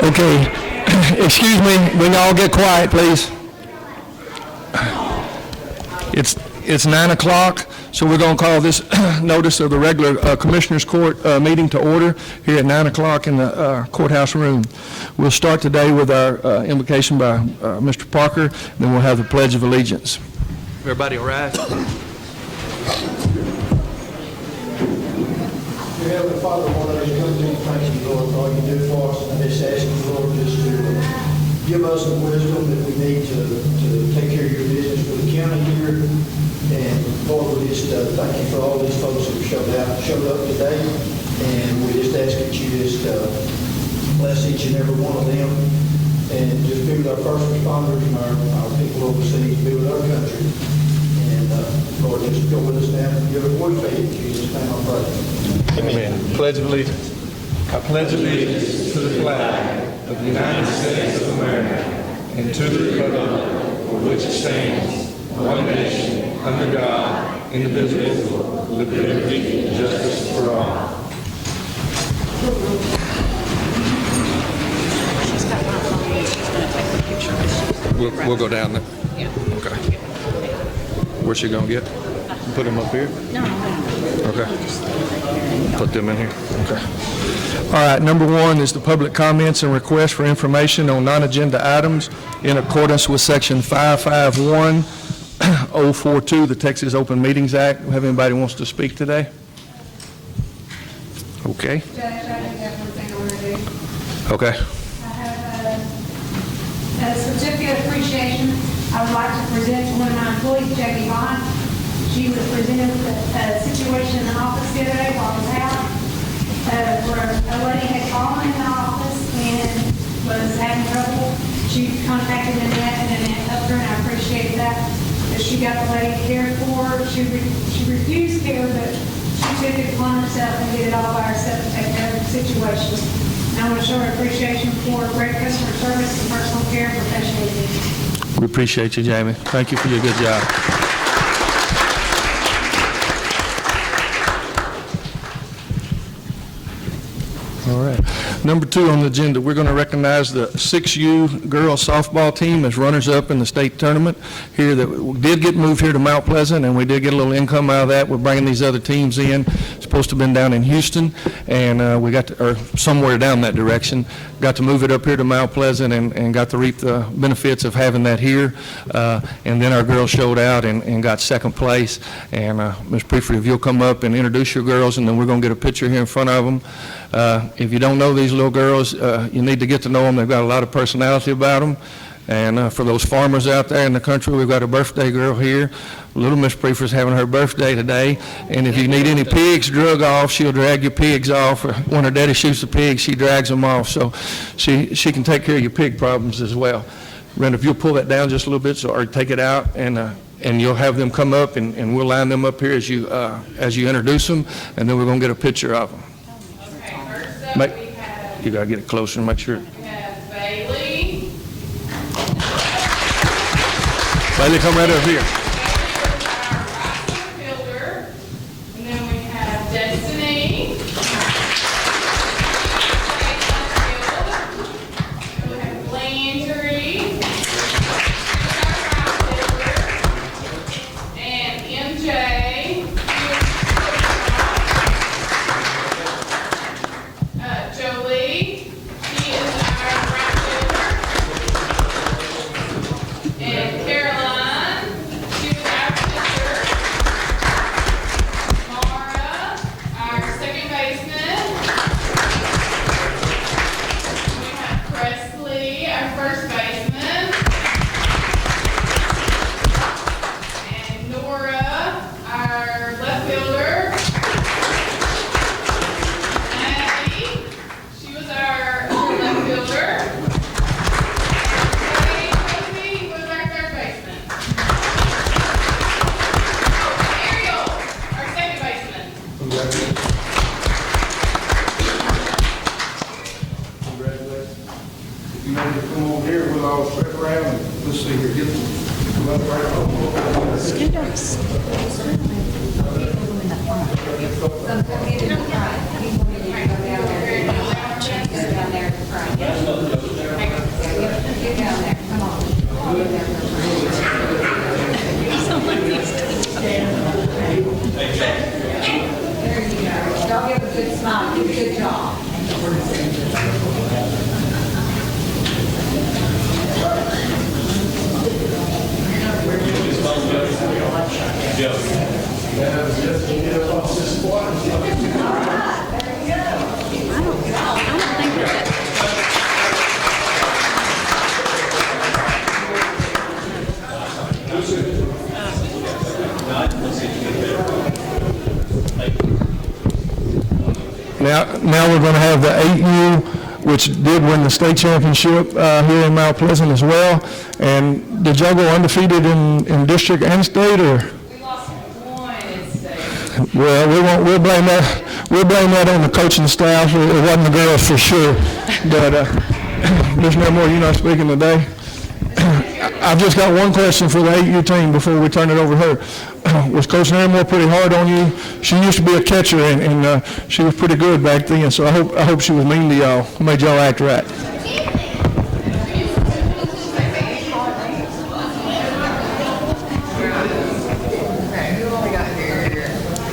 Okay, excuse me, we can all get quiet, please. It's 9 o'clock, so we're going to call this notice of the regular Commissioners Court meeting to order here at 9 o'clock in the courthouse room. We'll start today with our invocation by Mr. Parker, then we'll have the Pledge of Allegiance. Everybody all right? Dear Heavenly Father, Lord, I just come to you, thank you, Lord, for all you do for us. And I just ask you, Lord, just to give us the wisdom that we need to take care of your business for the county here. And Lord, we just thank you for all these folks who showed up today. And we just ask that you just bless each and every one of them. And just be with our first responders and our people overseas, be with our country. And Lord, just go with us now and give it one faith. In Jesus' name I pray. Amen. Pledge of Allegiance. I pledge allegiance to the flag of the United States of America and to the republic for which it stands, one nation, under God, indivisible, with liberty and justice for all. We'll go down there. Yeah. Okay. Where's she going to get? Put them up here? No. Okay. Put them in here. Okay. All right, number one is the public comments and requests for information on non-agenda items in accordance with Section 551-042, the Texas Open Meetings Act. Have anybody who wants to speak today? Okay. Judge, I think that's one thing I want to do. Okay. I have a certificate of appreciation I would like to present to one of my employees, Jackie Bond. She was presented with a situation in the office the other day while I was out, where a lady had fallen in the office and was having trouble. She contacted Annette, and Annette helped her, and I appreciate that. That she got the lady cared for. She refused care, but she took it upon herself and did it all by herself to take care of the situation. And I want to show her appreciation for great customer service and personal care and professionalism. We appreciate you, Jamie. Thank you for your good job. All right. Number two on the agenda, we're going to recognize the 6U girls softball team as runners-up in the state tournament here that did get moved here to Mount Pleasant, and we did get a little income out of that. We're bringing these other teams in. Supposed to have been down in Houston, and we got to, or somewhere down that direction, got to move it up here to Mount Pleasant and got to reap the benefits of having that here. And then our girls showed out and got second place. And Ms. Prefer, if you'll come up and introduce your girls, and then we're going to get a picture here in front of them. If you don't know these little girls, you need to get to know them. They've got a lot of personality about them. And for those farmers out there in the country, we've got a birthday girl here. Little Miss Prefer's having her birthday today. And if you need any pigs drug off, she'll drag your pigs off. When her daddy shoots the pigs, she drags them off. So she can take care of your pig problems as well. Brenda, if you'll pull that down just a little bit, or take it out, and you'll have them come up, and we'll line them up here as you introduce them, and then we're going to get a picture of them. Okay, first up we have, You got to get it closer and make sure. we have Bailey. Bailey, come right up here. Bailey is our right fielder. And then we have Destiny. And we have Landry. And MJ. Jolie. She is our right fielder. And Caroline, she was our pitcher. Mara, our second baseman. We have Presley, our first baseman. And Nora, our left fielder. Maddie, she was our left fielder. Toby was our third baseman. Ariel, our second baseman. Congratulations. If you need to come over here, we'll all step around and let's see here. Get them up right over. Students. Down there. Now we're going to have the 8U, which did win the state championship here in Mount Pleasant as well. And did y'all go undefeated in district and state, or? We lost one in state. Well, we'll blame that on the coaching staff. It wasn't the girls for sure. But Ms. Memore, you're not speaking today. I've just got one question for the 8U team before we turn it over to her. Was Coach Memore pretty hard on you? She used to be a catcher, and she was pretty good back then, so I hope she was mean to y'all, made y'all act right. I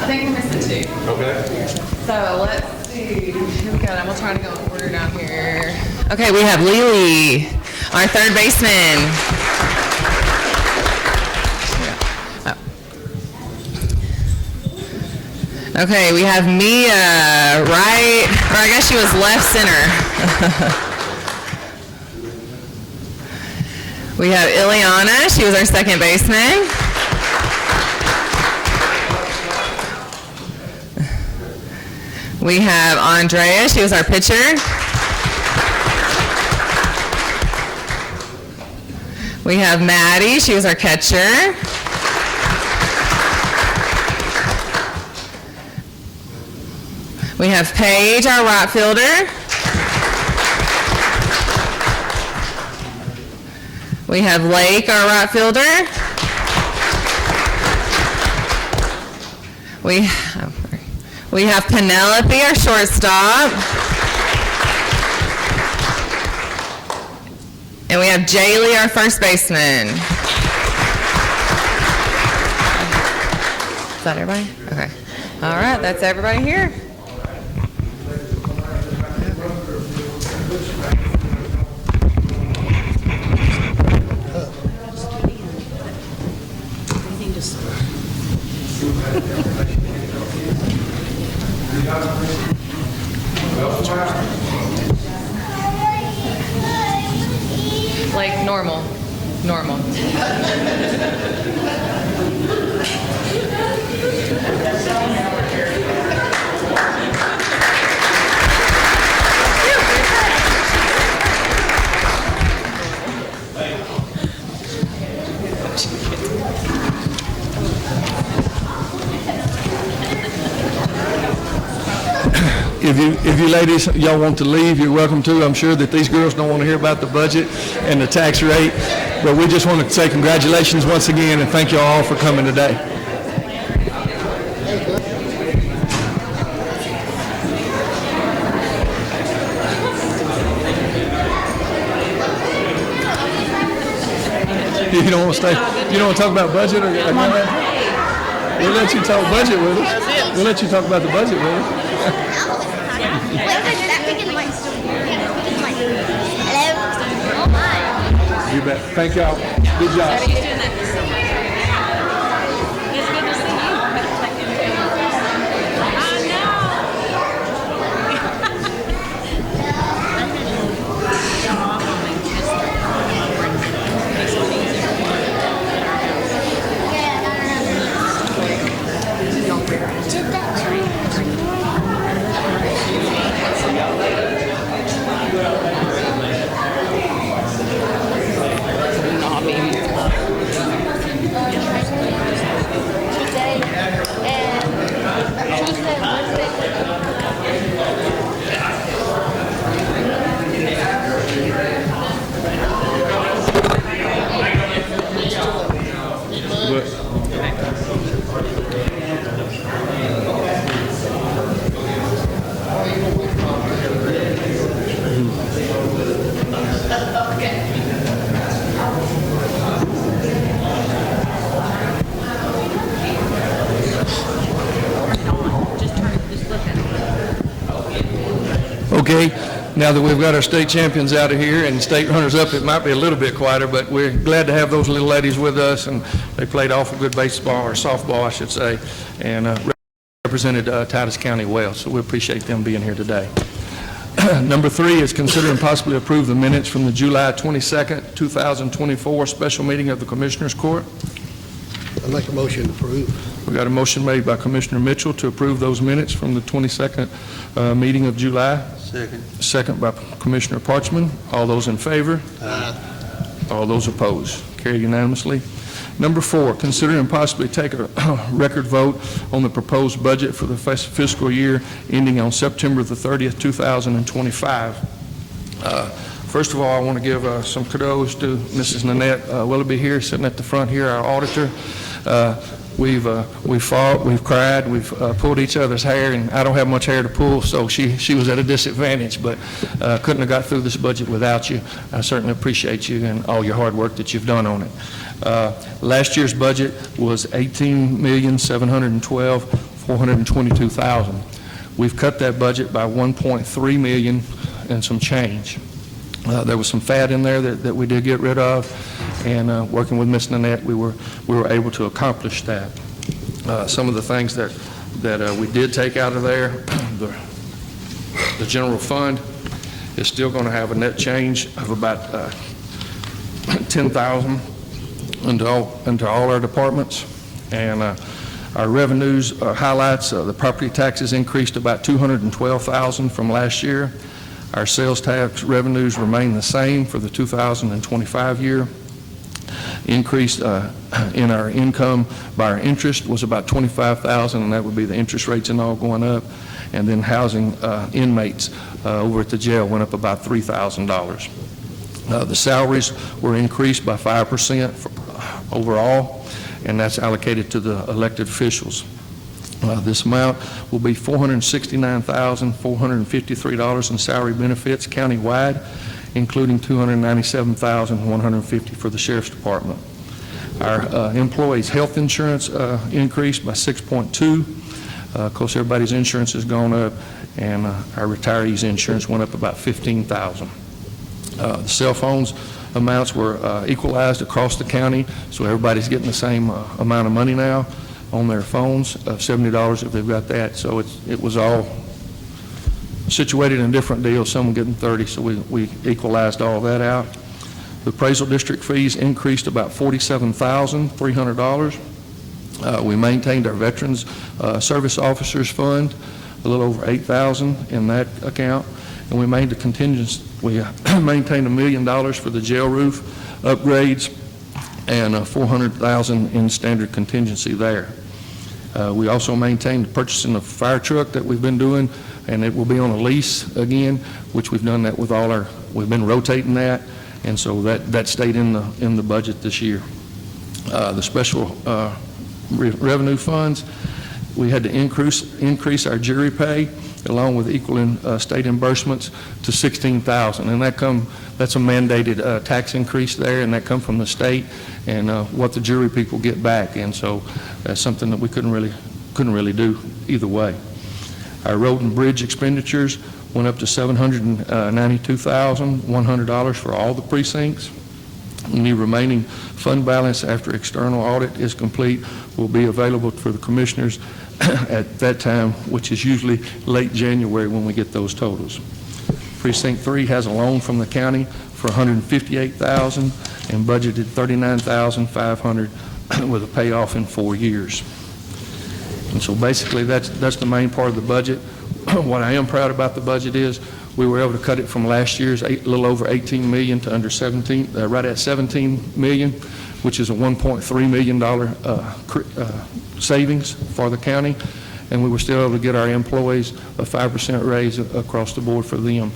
think we're missing 2. Okay. So let's see. Here we go. I'm gonna try to go in order down here. Okay, we have Lily, our third baseman. Okay, we have Mia, right, or I guess she was left center. We have Ileana, she was our second baseman. We have Andrea, she was our pitcher. We have Maddie, she was our catcher. We have Paige, our right fielder. We have Lake, our right fielder. We have Penelope, our shortstop. And we have Jaylee, our first baseman. Is that everybody? Okay. All right, that's everybody here. Like normal. If you ladies, y'all want to leave, you're welcome to. I'm sure that these girls don't want to hear about the budget and the tax rate, but we just want to say congratulations once again and thank you all for coming today. You don't want to stay? You don't want to talk about budget? We'll let you talk budget with us. We'll let you talk about the budget with us. You bet. Thank y'all. Good job. Okay, now that we've got our state champions out of here and state runners-up, it might be a little bit quieter, but we're glad to have those little ladies with us, and they played awful good baseball, or softball, I should say, and represented Titus County well, so we appreciate them being here today. Number 3 is consider and possibly approve the minutes from the July 22nd, 2024 special meeting of the Commissioners Court. I'd like a motion to approve. We got a motion made by Commissioner Mitchell to approve those minutes from the 22nd meeting of July. Second by Commissioner Parchman. All those in favor? All those opposed? Carried unanimously. Number 4, consider and possibly take a record vote on the proposed budget for the fiscal year ending on September the 30th, 2025. First of all, I want to give some kudos to Mrs. Nanette Willoughby here, sitting at the front here, our auditor. We've fought, we've cried, we've pulled each other's hair, and I don't have much hair to pull, so she was at a disadvantage, but couldn't have got through this budget without you. I certainly appreciate you and all your hard work that you've done on it. Last year's budget was $18,712,422,000. We've cut that budget by $1.3 million and some change. There was some fat in there that we did get rid of, and working with Ms. Nanette, we were able to accomplish that. Some of the things that we did take out of there, the general fund is still going to have a net change of about $10,000 into all our departments, and our revenues highlights the property taxes increased about $212,000 from last year. Our sales tax revenues remain the same for the 2025 year. Increase in our income by our interest was about $25,000, and that would be the interest rates and all going up. And then housing inmates over at the jail went up about $3,000. The salaries were increased by 5% overall, and that's allocated to the elected officials. This amount will be $469,453 in salary benefits countywide, including $297,150 for the Sheriff's Department. Our employees' health insurance increased by 6.2. Of course, everybody's insurance has gone up, and our retirees' insurance went up about $15,000. The cell phones amounts were equalized across the county, so everybody's getting the same amount of money now on their phones, $70 if they've got that. So it was all situated in different deals, some getting 30, so we equalized all that out. The appraisal district fees increased about $47,300. We maintained our Veterans Service Officers Fund, a little over $8,000 in that account, and we made the contingents. We maintained $1 million for the jail roof upgrades and $400,000 in standard contingency there. We also maintained the purchasing of a fire truck that we've been doing, and it will be on a lease again, which we've done that with we've been rotating that, and so that stayed in the budget this year. The special revenue funds, we had to increase our jury pay along with equal state reimbursements to $16,000, and that's a mandated tax increase there, and that comes from the state and what the jury people get back, and so that's something that we couldn't really do either way. Our road and bridge expenditures went up to $792,100 for all the precincts. And the remaining fund balance after external audit is complete will be available for the commissioners at that time, which is usually late January when we get those totals. Precinct 3 has a loan from the county for $158,000 and budgeted $39,500 with a payoff in 4 years. And so basically that's the main part of the budget. What I am proud about the budget is we were able to cut it from last year's a little over $18 million to under 17, right at $17 million, which is a $1.3 million savings for the county, and we were still able to get our employees a 5% raise across the board for them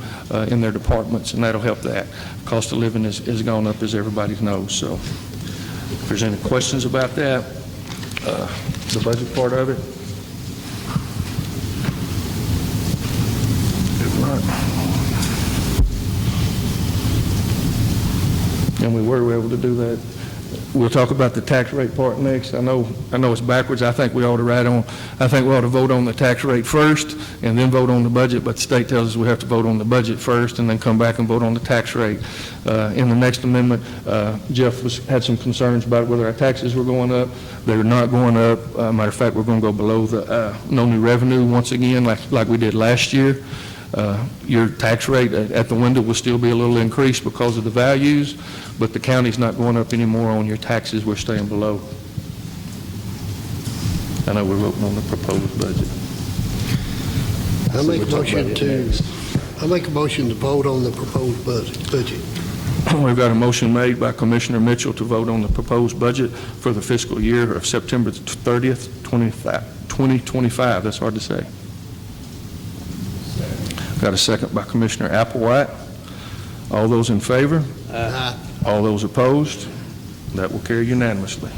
in their departments, and that'll help that. Cost of living has gone up, as everybody knows. So if there's any questions about that, the budget part of it. If not, and we were able to do that We'll talk about the tax rate part next. I know it's backwards. I think we ought to vote on the tax rate first and then vote on the budget, but the state tells us we have to vote on the budget first and then come back and vote on the tax rate. In the next amendment, Jeff had some concerns about whether our taxes were going up. They're not going up. Matter of fact, we're going to go below the no new revenue once again, like we did last year. Your tax rate at the window will still be a little increased because of the values, but the county's not going up anymore on your taxes. We're staying below. I know we're voting on the proposed budget. I make a motion to vote on the proposed budget. We've got a motion made by Commissioner Mitchell to vote on the proposed budget for the fiscal year of September 30th, 2025. That's hard to say. Got a second by Commissioner Applewhite. All those in favor? Aye. All those opposed? That will carry unanimously.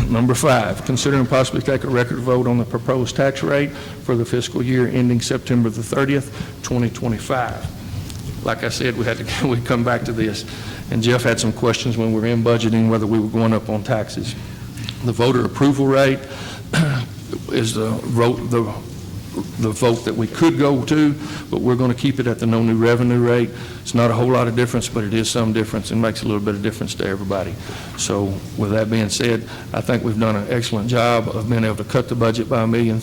Number 5, consider and possibly take a record vote on the proposed tax rate for the fiscal year ending September the 30th, 2025. Like I said, we'd come back to this, and Jeff had some questions when we were in budgeting whether we were going up on taxes. The voter approval rate is the vote that we could go to, but we're going to keep it at the no new revenue rate. It's not a whole lot of difference, but it is some difference and makes a little bit of difference to everybody. So with that being said, I think we've done an excellent job of being able to cut the budget by $1.3 million,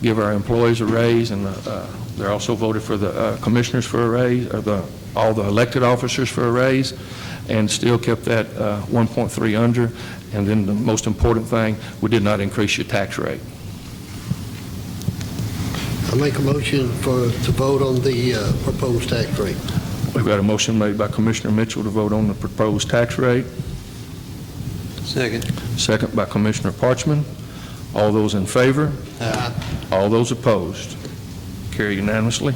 give our employees a raise, and they're also voted for the commissioners for a raise, or all the elected officers for a raise, and still kept that 1.3 under. And then the most important thing, we did not increase your tax rate. I make a motion to vote on the proposed tax rate. We've got a motion made by Commissioner Mitchell to vote on the proposed tax rate. Second. Second by Commissioner Parchman. All those in favor? Aye. All those opposed? Carry unanimously.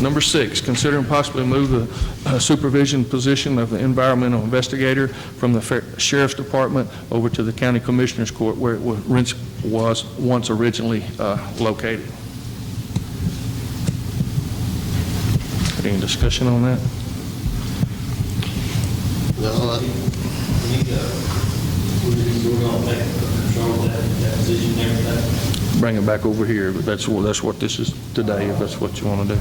Number 6, consider and possibly move the supervision position of the environmental investigator from the Sheriff's Department over to the County Commissioner's Court where it was once originally located. Any discussion on that? No, Bring it back over here, but that's what this is today, if that's what you want to do.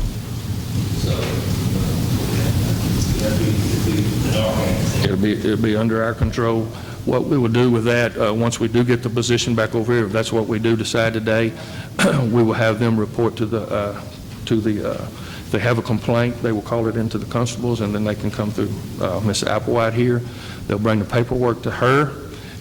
It'll be under our control. What we will do with that, once we do get the position back over here, if that's what we do decide today, we will have them report to the if they have a complaint, they will call it into the constables, and then they can come through Ms. Applewhite here. They'll bring the paperwork to her,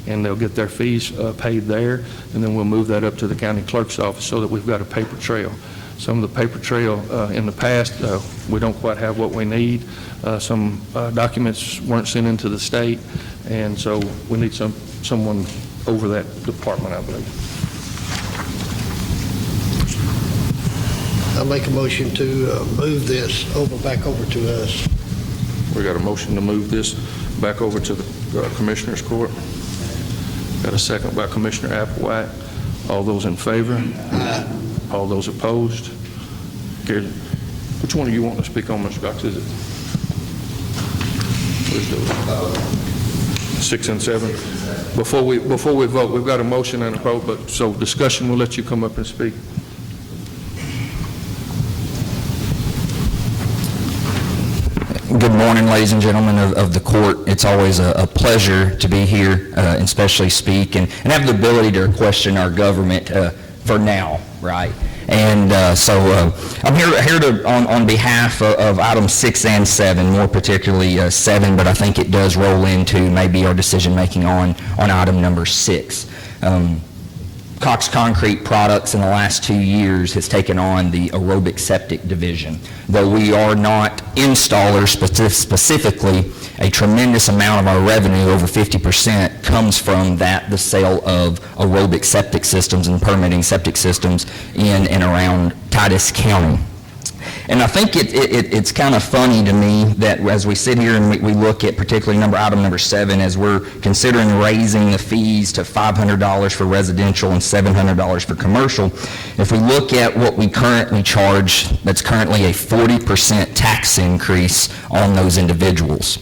and they'll get their fees paid there, and then we'll move that up to the county clerk's office so that we've got a paper trail. Some of the paper trail in the past, we don't quite have what we need. Some documents weren't sent into the state, and so we need someone over that department, I believe. I make a motion to move this back over to us. We got a motion to move this back over to the Commissioner's Court. Got a second by Commissioner Applewhite. All those in favor? Aye. All those opposed? Carried. Which one do you want to speak on, Mr. Cox? Is it? Let's do it. 6 and 7. Before we vote, we've got a motion and a vote, but so discussion, we'll let you come up and speak. Good morning, ladies and gentlemen of the court. It's always a pleasure to be here and especially speak and have the ability to question our government for now, right? And so I'm here to, on behalf of items 6 and 7, more particularly 7, but I think it does roll into maybe our decision-making on item number 6. Cox Concrete Products in the last 2 years has taken on the aerobic septic division. Though we are not installers specifically, a tremendous amount of our revenue, over 50%, comes from the sale of aerobic septic systems and permitting septic systems in and around Titus County. And I think it's kind of funny to me that as we sit here and we look at particularly item number 7, as we're considering raising the fees to $500 for residential and $700 for commercial, if we look at what we currently charge, that's currently a 40% tax increase on those individuals.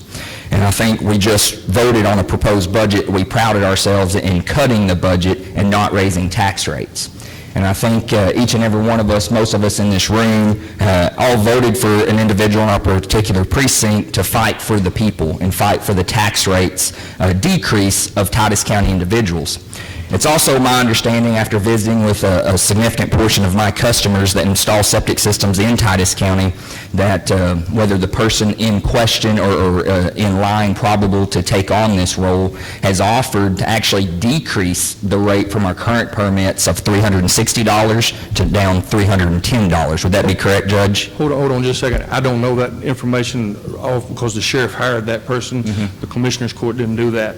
And I think we just voted on a proposed budget. We prided ourselves in cutting the budget and not raising tax rates. And I think each and every one of us, most of us in this room, all voted for an individual in our particular precinct to fight for the people and fight for the tax rates decrease of Titus County individuals. It's also my understanding, after visiting with a significant portion of my customers that install septic systems in Titus County, that whether the person in question or in line probable to take on this role has offered to actually decrease the rate from our current permits of $360 to down $310. Would that be correct, Judge? Hold on just a second. I don't know that information off because the sheriff hired that person. The commissioner's court didn't do that.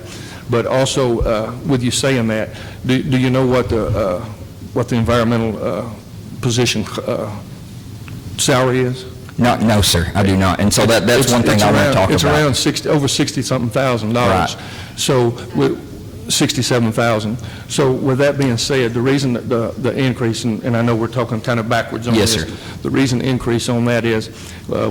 But also, with you saying that, do you know what the environmental position salary is? No, sir, I do not. And so that's one thing I want to talk about. It's around over $60-something thousand dollars. Right. So, $67,000. So with that being said, the reason that the increase, and I know we're talking kind of backwards on Yes, this. sir. The reason increase on that is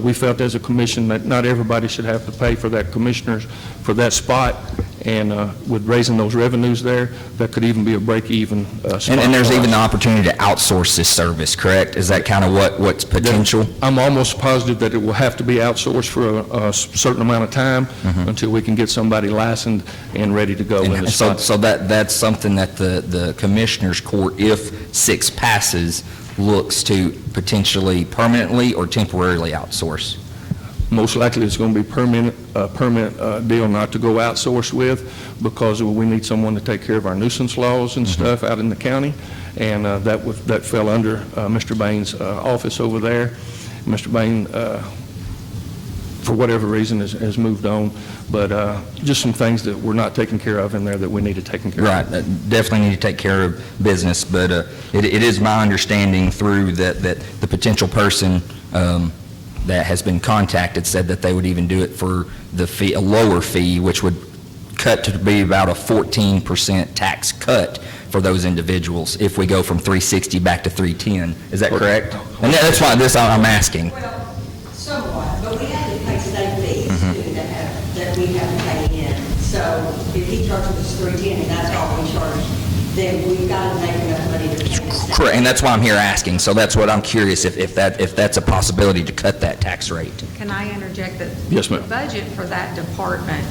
we felt as a commission that not everybody should have to pay for that commissioners for that spot. And with raising those revenues there, that could even be a break-even spot. And there's for even the us. opportunity to outsource this service, correct? Is that kind of what's potential? I'm almost positive that it will have to be outsourced for a certain amount of time until we can get somebody licensed and ready to go in the And spot. so that's something that the Commissioners Court, if 6 passes, looks to potentially permanently or temporarily outsource. Most likely, it's going to be permanent deal not to go outsourced with, because we need someone to take care of our nuisance laws and stuff out in the county, and that fell under Mr. Bain's office over there. Mr. Bain, for whatever reason, has moved on, but just some things that we're not taking care of in there that we need to take care of. Right, definitely need to take care of business, but it is my understanding through that the potential person that has been contacted said that they would even do it for the fee, a lower fee, which would cut to be about a 14% tax cut for those individuals if we go from 360 back to 310. Is that correct? And that's why I'm asking. Well, somewhat, but we have to pay state fees too that we have to pay in. So if he charges us 310 and that's all we charge, then we've got to make enough money to pay the state. Correct, and that's why I'm here asking. So that's what I'm curious, if that's a possibility to cut that tax rate. Can I interject that? Yes, ma'am. The budget for that department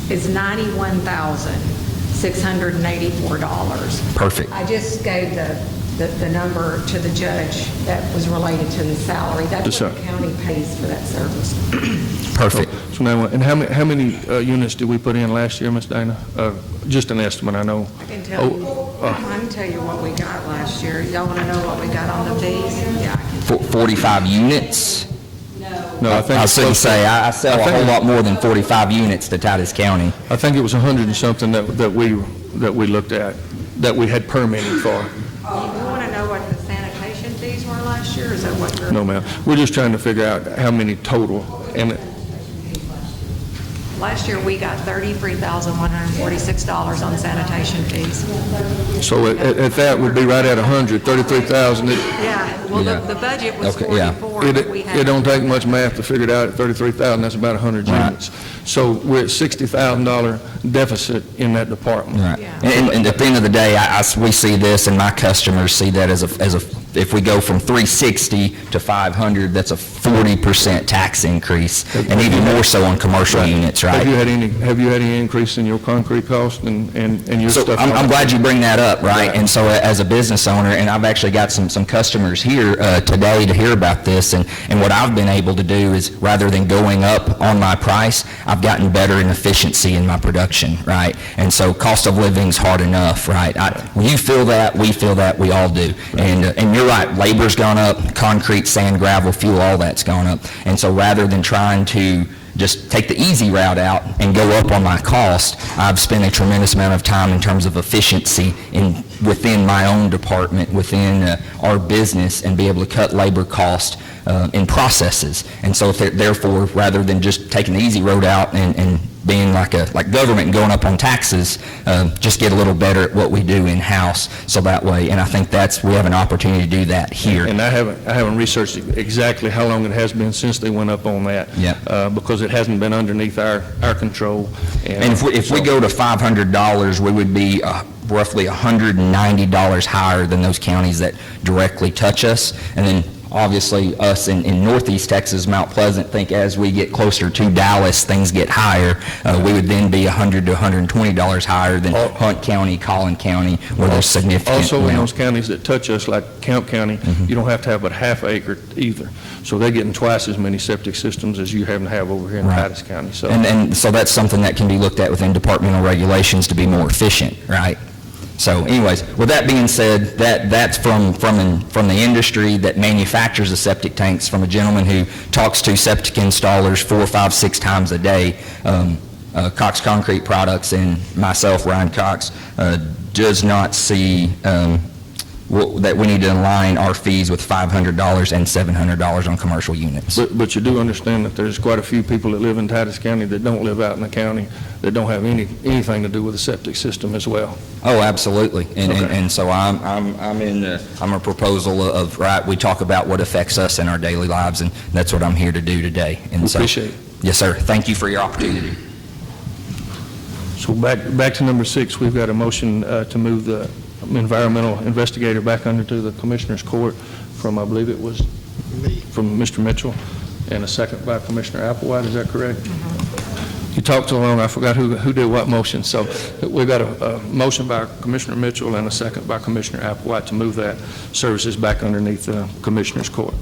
is $91,684. Perfect. I just gave the number to the judge that was related to the salary. That's Yes, what sir. the county pays for that service. Perfect. So now, and how many units did we put in last year, Ms. Dana? Just an estimate, I know. I can tell you what we got last year. Y'all want to know what we got on the fees? Yeah, I can. 45 units? No, I think I it's shouldn't close to- say, I sell a I think- whole lot more than 45 units to Titus County. I think it was 100 and something that we looked at, that we had permitted for. You want to know what the sanitation fees were last year? Is that what you're? No, ma'am. We're just trying to figure out how many total, and Last year, we got $33,146 on sanitation fees. so at that would be right at 100, 33,000. Yeah, well, Yeah. the budget was Okay, yeah. 44, but we had. It don't take much math to figure it out. At 33,000, that's about 100 Right. units. So we're at $60,000 deficit in that department. Right. Yeah. And at the end of the day, we see this, and my customers see that as a, if we go from 360 to 500, that's a 40% tax increase, and even more so on commercial units, Have you right? had any increase in your concrete cost and your So stuff? I'm glad you bring that up, right? Right. And so as a business owner, and I've actually got some customers here today to hear about this, and what I've been able to do is, rather than going up on my price, I've gotten better in efficiency in my production, right? And so cost of living's hard enough, right? You feel that, we feel that, we all do. And you're right, labor's gone up, concrete, sand, gravel, fuel, all that's gone up. And so rather than trying to just take the easy route out and go up on my cost, I've spent a tremendous amount of time in terms of efficiency within my own department, within our business, and be able to cut labor cost in processes. And so therefore, rather than just taking the easy road out and being like government and going up on taxes, just get a little better at what we do in-house, so that way, and I think we have an opportunity to do that here. And I haven't researched exactly how long it has been since they went up on that. Yeah. Because it hasn't been underneath our control. And if we go to $500, we would be roughly $190 higher than those counties that directly touch us. And then obviously us in Northeast Texas, Mount Pleasant, think as we get closer to Dallas, things get higher. We would then be $100 to $120 higher than Hunt County, Collin County, where there's significant. Also in those counties that touch us, like Camp County, you don't have to have but half acre either. So they're getting twice as many septic systems as you happen to have over here in Titus County. So. And so that's something that can be looked at within departmental regulations to be more efficient, right? So anyways, with that being said, that's from the industry that manufactures the septic tanks, from a gentleman who talks to septic installers 4, 5, 6 times a day. Cox Concrete Products and myself, Ryan Cox, does not see that we need to align our fees with $500 and $700 on commercial units. But you do understand that there's quite a few people that live in Titus County that don't live out in the county, that don't have anything to do with the septic system as well. Oh, absolutely. And so I'm a proposal of, right, we talk about what affects us in our daily lives, and that's what I'm here to do today. And so, appreciate it. Yes, sir. Thank you for your opportunity. So back to number 6, we've got a motion to move the environmental investigator back under to the Commissioner's Court from, I believe it was from Mr. Mitchell, and a second by Commissioner Applewhite. Is that correct? You talked too long, I forgot who did what motion. So we've got a motion by Commissioner Mitchell and a second by Commissioner Applewhite to move that services back underneath the Commissioner's Court.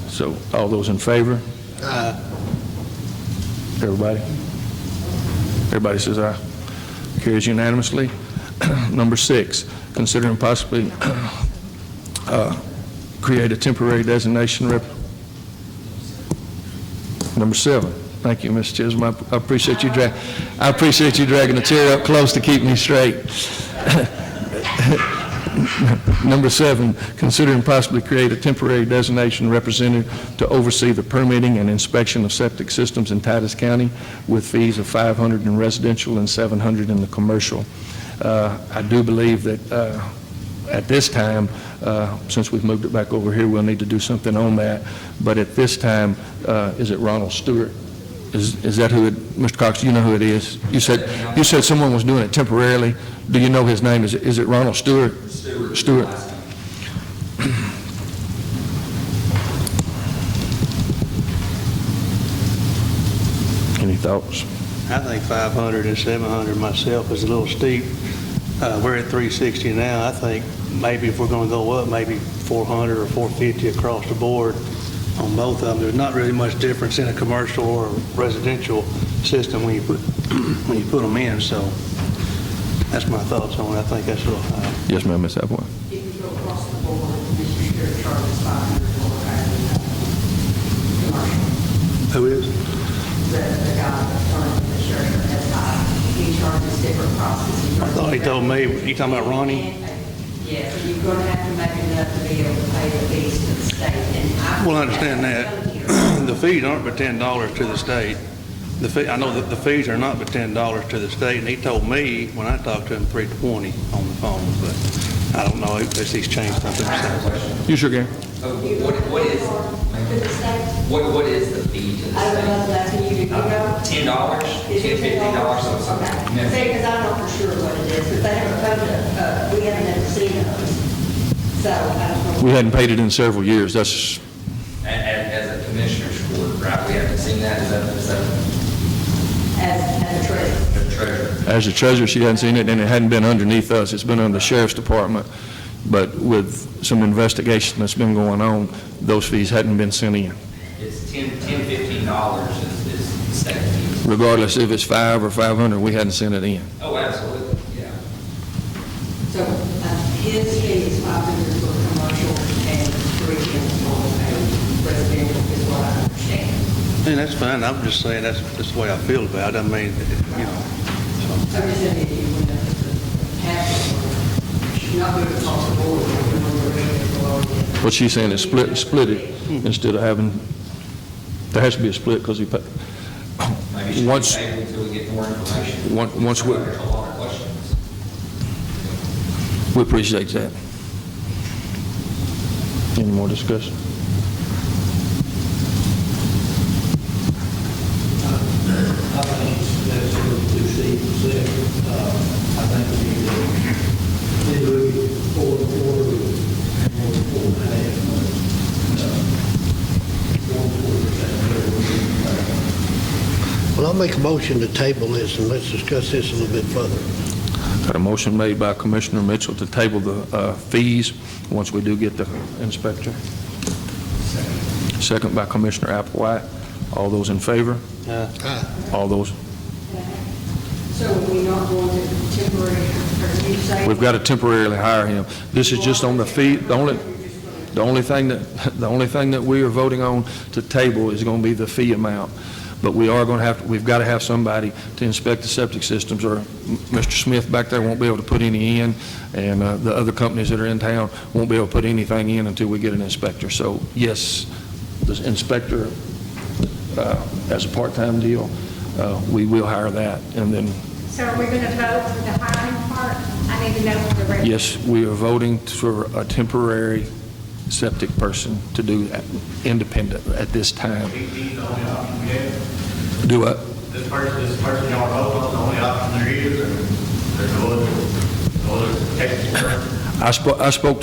So all those in favor? Everybody? Everybody says aye. Carries unanimously. Number 6, consider and possibly create a temporary designation Number 7. Thank you, Ms. Chisholm. I appreciate you dragging the chair up close to keep me straight. Number 7, consider and possibly create a temporary designation representative to oversee the permitting and inspection of septic systems in Titus County with fees of $500 in residential and $700 in the commercial. I do believe that at this time, since we've moved it back over here, we'll need to do something on that. But at this time, is it Ronald Stewart? Is that who Mr. Cox, do you know who it is? You said someone was doing it temporarily. Do you know his name? Is it Ronald Stewart? Stewart. Any thoughts? I think 500 and 700 myself is a little steep. We're at 360 now. I think maybe if we're going to go up, maybe 400 or 450 across the board on both of them. There's not really much difference in a commercial or residential system when you put them in. So that's my thoughts on it. I think that's a little high. Yes, ma'am, Ms. Applewhite. If you go across the board, Mr. Stewart charges $500 commercial. Who is? The guy that's running the sheriff has high. He charges different prices. I thought he told me, you talking about Ronnie? Yes, you're going to have to make enough to be able to pay the fees to the state. And Well, I understand that. The fees aren't but $10 to the state. I know that the fees are not but $10 to the state, and he told me when I talked to him $320 on the phone, but I don't know if he's changed something since. You sure can. What is the fee to the I don't know, that's when you do, $10, $15, something. See, because I don't know for sure what it is, but they haven't come to, we haven't ever seen those. So I don't know. We hadn't paid it in several years. That's As a commissioner's court, right? We haven't seen that. Is that As a treasurer. the treasurer? as a treasurer, she hadn't seen it, and it hadn't been underneath us. It's been under the sheriff's department. But with some investigation that's been going on, those fees hadn't been sent in. It's $10, $15 is the state fee. Regardless if it's $500 or $500, we hadn't sent it in. Oh, absolutely, yeah. So his fee is $500 for commercial and $310 for a residential is what I understand. And that's fine, I'm just saying that's the way I feel about it. I mean, you know, so. I'm just saying, if you want to have it, should not be across the board. What she's saying is split it instead of having, there has to be a split because once we, we appreciate that. Any more discussion? I think that's what the Steve said. I think we need to look at 4 and 4 and 4 and a half. 4 and 4%. Well, I'll make a motion to table this, and let's discuss this a little bit further. Got a motion made by Commissioner Mitchell to table the fees once we do get the inspector. Second by Commissioner Applewhite. All those in favor? All those? So we're not going to temporary, or you say? We've got to temporarily hire him. This is just on the fee. The only thing that we are voting on to table is going to be the fee amount. But we are going to have, we've got to have somebody to inspect the septic systems, or Mr. Smith back there won't be able to put any in, and the other companies that are in town won't be able to put anything in until we get an inspector. So yes, the inspector, as a part-time deal, we will hire that, and then. So are we going to vote for the hiring part? I need to know for the rest. Yes, we are voting for a temporary septic person to do that independent at this time. He's the only option we have. Do what? This person y'all are voting on, the only option there is, or there's no other technical. I spoke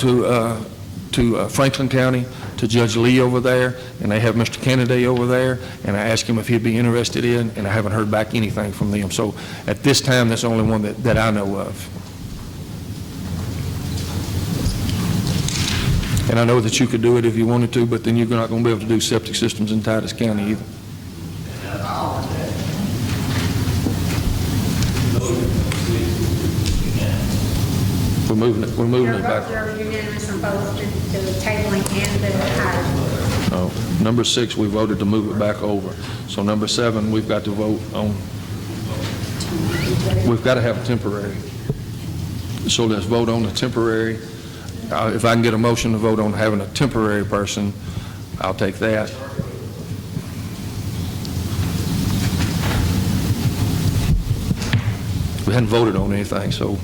to Franklin County, to Judge Lee over there, and they have Mr. Kennedy over there, and I asked him if he'd be interested in, and I haven't heard back anything from them. So at this time, that's the only one that I know of. And I know that you could do it if you wanted to, but then you're not going to be able to do septic systems in Titus County either. We're moving it back. You're unanimous on both the tabling and the hiring. No. Number 6, we voted to move it back over. So number 7, we've got to vote on, we've got to have a temporary. So let's vote on the temporary. If I can get a motion to vote on having a temporary person, I'll take that. We hadn't voted on anything, so.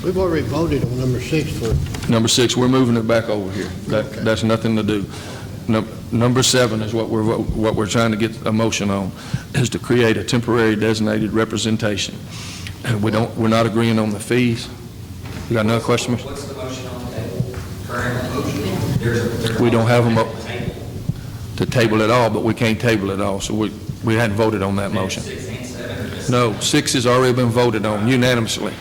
We've already voted on number 6 for. Number 6, we're moving it back over here. That's nothing to do. Number 7 is what we're trying to get a motion on, is to create a temporary designated representation. And we're not agreeing on the fees. You got another question, Mr.? What's the motion on the table? Current motion? We don't have a to table it all, but we can't table it all, so we hadn't voted on that motion. 6 and 7 or just? No, 6 has already been voted on unanimously.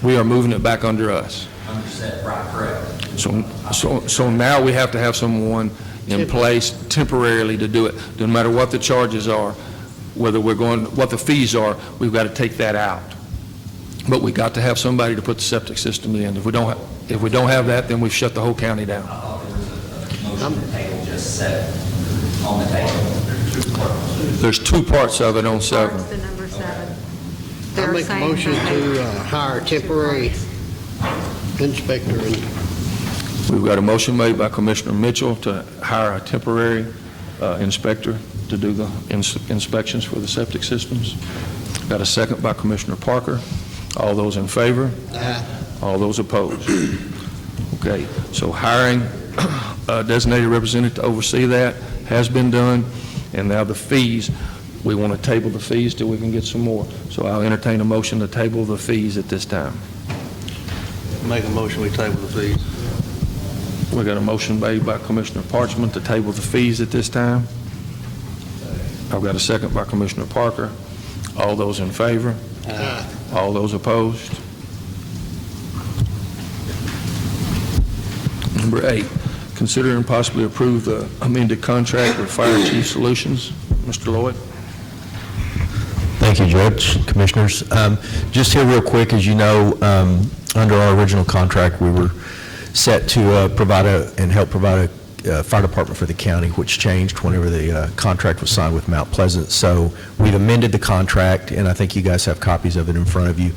We are moving it back under us. Under set, right, correct. So now we have to have someone in place temporarily to do it. No matter what the charges are, whether we're going, what the fees are, we've got to take that out. But we got to have somebody to put the septic system in. If we don't have that, then we've shut the whole county down. I thought there was a motion to table just set on the table. There's 2 parts of it on 7. Parts to number 7. I They're make a saying motion that to hire a temporary inspector. We've got a motion made by Commissioner Mitchell to hire a temporary inspector to do the inspections for the septic systems. Got a second by Commissioner Parker. All those in favor? Aye. All those opposed? Okay, so hiring a designated representative to oversee that has been done, and now the fees, we want to table the fees till we can get some more. So I'll entertain a motion to table the fees at this time. Make a motion, we table the fees. We got a motion made by Commissioner Parchman to table the fees at this time. I've got a second by Commissioner Parker. All those in favor? Aye. All those opposed? Number 8, consider and possibly approve the amended contract with Fire Chief Solutions. Mr. Lloyd? Thank you, Judge, Commissioners. Just here real quick, as you know, under our original contract, we were set to help provide fire department for the county, which changed whenever the contract was signed with Mount Pleasant. So we've amended the contract, and I think you guys have copies of it in front of you.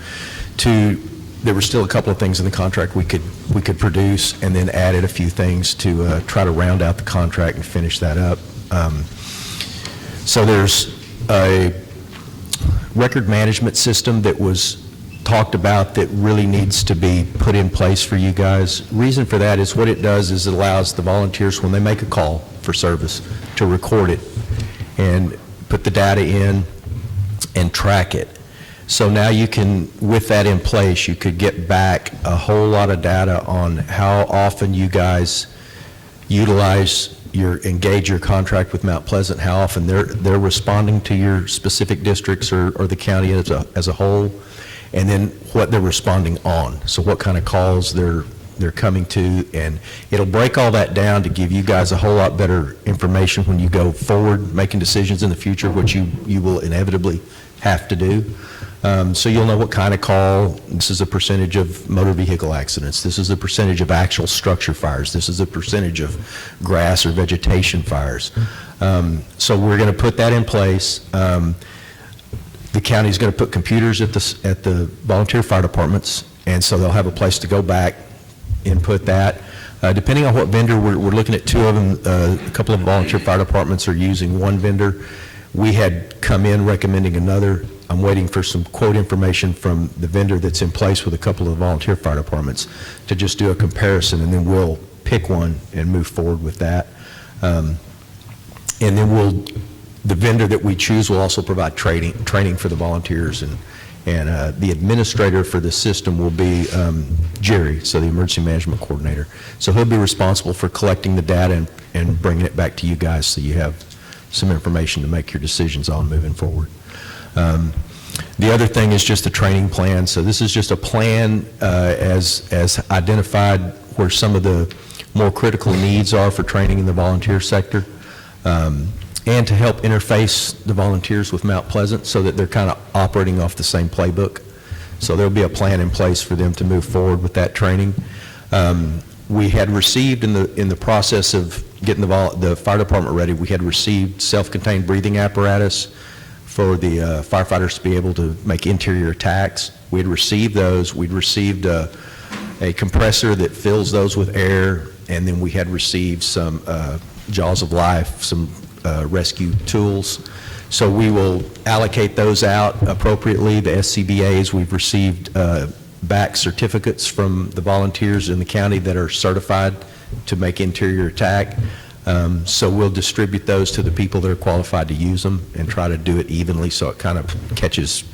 There were still a couple of things in the contract we could produce, and then added a few things to try to round out the contract and finish that up. So there's a record management system that was talked about that really needs to be put in place for you guys. Reason for that is what it does is it allows the volunteers, when they make a call for service, to record it and put the data in and track it. So now you can, with that in place, you could get back a whole lot of data on how often you guys engage your contract with Mount Pleasant, how often they're responding to your specific districts or the county as a whole, and then what they're responding on. So what kind of calls they're coming to, and it'll break all that down to give you guys a whole lot better information when you go forward making decisions in the future, which you will inevitably have to do. So you'll know what kind of call. This is a percentage of motor vehicle accidents. This is a percentage of actual structure fires. This is a percentage of grass or vegetation fires. So we're going to put that in place. The county's going to put computers at the volunteer fire departments, and so they'll have a place to go back, input that. Depending on what vendor, we're looking at two of them. A couple of volunteer fire departments are using one vendor. We had come in recommending another. I'm waiting for some quote information from the vendor that's in place with a couple of volunteer fire departments to just do a comparison, and then we'll pick one and move forward with that. And then the vendor that we choose will also provide training for the volunteers, and the administrator for the system will be Jerry, so the emergency management coordinator. So he'll be responsible for collecting the data and bringing it back to you guys so you have some information to make your decisions on moving forward. The other thing is just a training plan. So this is just a plan as identified where some of the more critical needs are for training in the volunteer sector, and to help interface the volunteers with Mount Pleasant so that they're kind of operating off the same playbook. So there'll be a plan in place for them to move forward with that training. We had received in the process of getting the fire department ready, we had received self-contained breathing apparatus for the firefighters to be able to make interior attacks. We had received those. We'd received a compressor that fills those with air, and then we had received some Jaws of Life, some rescue tools. So we will allocate those out appropriately. The SCBAs, we've received back certificates from the volunteers in the county that are certified to make interior attack. So we'll distribute those to the people that are qualified to use them and try to do it evenly so it kind of catches,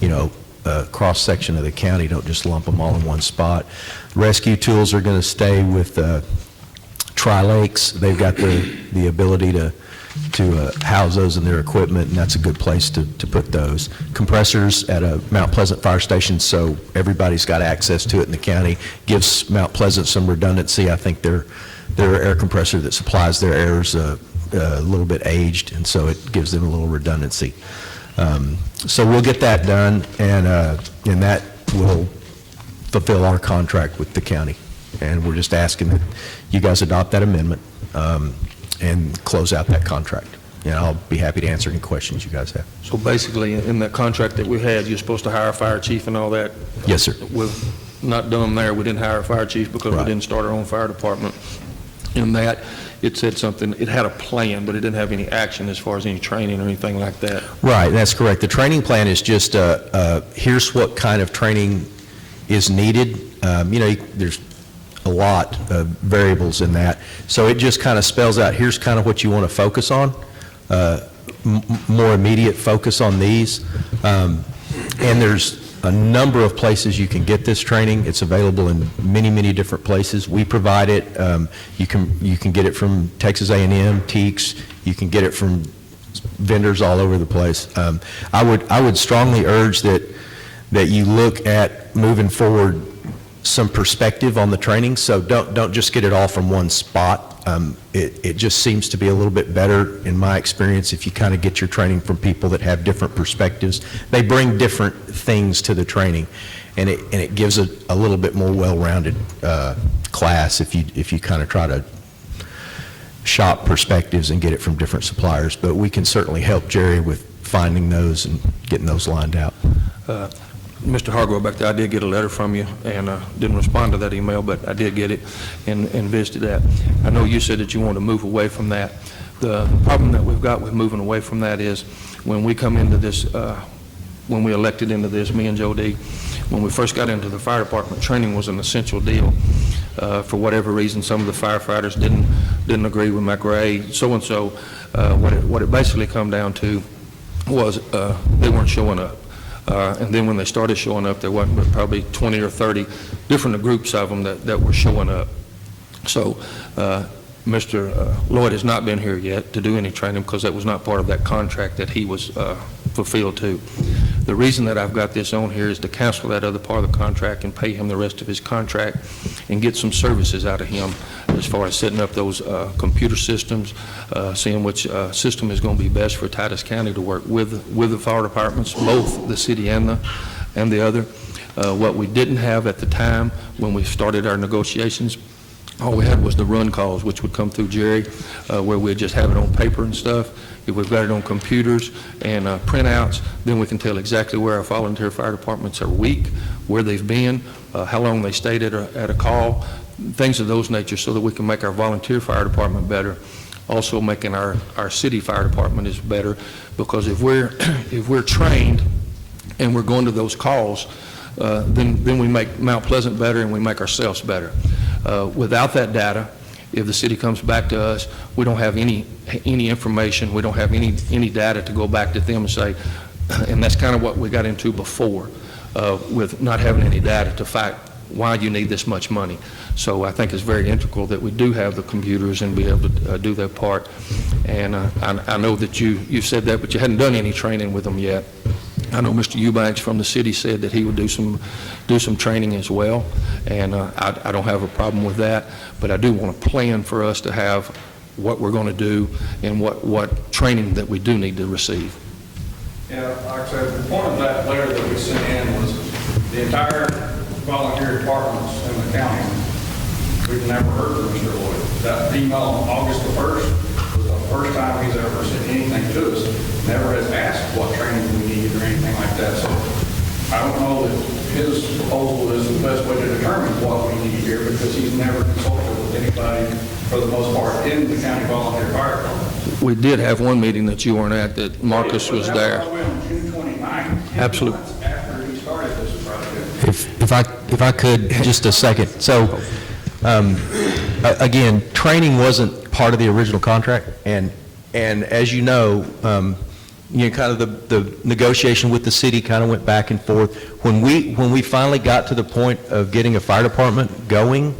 a cross-section of the county. Don't just lump them all in one spot. Rescue tools are going to stay with Tri-Lakes. They've got the ability to house those in their equipment, and that's a good place to put those. Compressors at a Mount Pleasant fire station, so everybody's got access to it in the county. Gives Mount Pleasant some redundancy. I think their air compressor that supplies their air is a little bit aged, and so it gives them a little redundancy. So we'll get that done, and that will fulfill our contract with the county. And we're just asking that you guys adopt that amendment and close out that contract. And I'll be happy to answer any questions you guys have. So basically, in that contract that we had, you're supposed to hire a fire chief and all that? Yes, sir. We've not done there. We didn't hire a fire chief because we didn't start our own fire department. In that, it said something, it had a plan, but it didn't have any action as far as any training or anything like that. Right, that's correct. The training plan is just, here's what kind of training is needed. There's a lot of variables in that. So it just kind of spells out, here's kind of what you want to focus on, more immediate focus on these. And there's a number of places you can get this training. It's available in many, many different places. We provide it. You can get it from Texas A&M, TEEX. You can get it from vendors all over the place. I would strongly urge that you look at moving forward some perspective on the training. So don't just get it all from one spot. It just seems to be a little bit better, in my experience, if you kind of get your training from people that have different perspectives. They bring different things to the training, and it gives a little bit more well-rounded class if you kind of try to shop perspectives and get it from different suppliers, but we can certainly help Jerry with finding those and getting those lined out. Mr. Hargrove back there, I did get a letter from you, and didn't respond to that email, but I did get it and visited that. I know you said that you want to move away from that. The problem that we've got with moving away from that is when we come into this, when we elected into this, me and Joe D., when we first got into the fire department, training was an essential deal. For whatever reason, some of the firefighters didn't agree with McRae, so-and-so. What it basically come down to was they weren't showing up. And then when they started showing up, there wasn't but probably 20 or 30 different groups of them that were showing up. So Mr. Lloyd has not been here yet to do any training because that was not part of that contract that he was fulfilled to. The reason that I've got this on here is to cancel that other part of the contract and pay him the rest of his contract and get some services out of him as far as setting up those computer systems, seeing which system is going to be best for Titus County to work with the fire departments, both the city and the other. What we didn't have at the time when we started our negotiations, all we had was the run calls, which would come through Jerry, where we'd just have it on paper and stuff. If we've got it on computers and printouts, then we can tell exactly where our volunteer fire departments are weak, where they've been, how long they stayed at a call, things of those nature, so that we can make our volunteer fire department better. Also making our city fire department is better, because if we're trained and we're going to those calls, then we make Mount Pleasant better and we make ourselves better. Without that data, if the city comes back to us, we don't have any information, we don't have any data to go back to them and say, and that's kind of what we got into before, with not having any data to fight why you need this much money. So I think it's very integral that we do have the computers and be able to do that part. And I know that you said that, but you hadn't done any training with them yet. I know Mr. Eubanks from the city said that he would do some training as well, and I don't have a problem with that, but I do want a plan for us to have what we're going to do and what training that we do need to receive. Yeah, like I said, the point of that letter that we sent in was the entire volunteer departments in the county. We've never heard from Mr. Lloyd. That email on August the 1st was the first time he's ever sent anything to us. Never has asked what training we need or anything like that. So I don't know that his proposal is the best way to determine what we need here, because he's never consulted with anybody, for the most part, in the county volunteer fire department. We did have one meeting that you weren't at, that Marcus was there. On June 29th, Absolutely. after he started this project. If I could, just a second. So, again, training wasn't part of the original contract, and as you know, kind of the negotiation with the city kind of went back and forth. When we finally got to the point of getting a fire department going,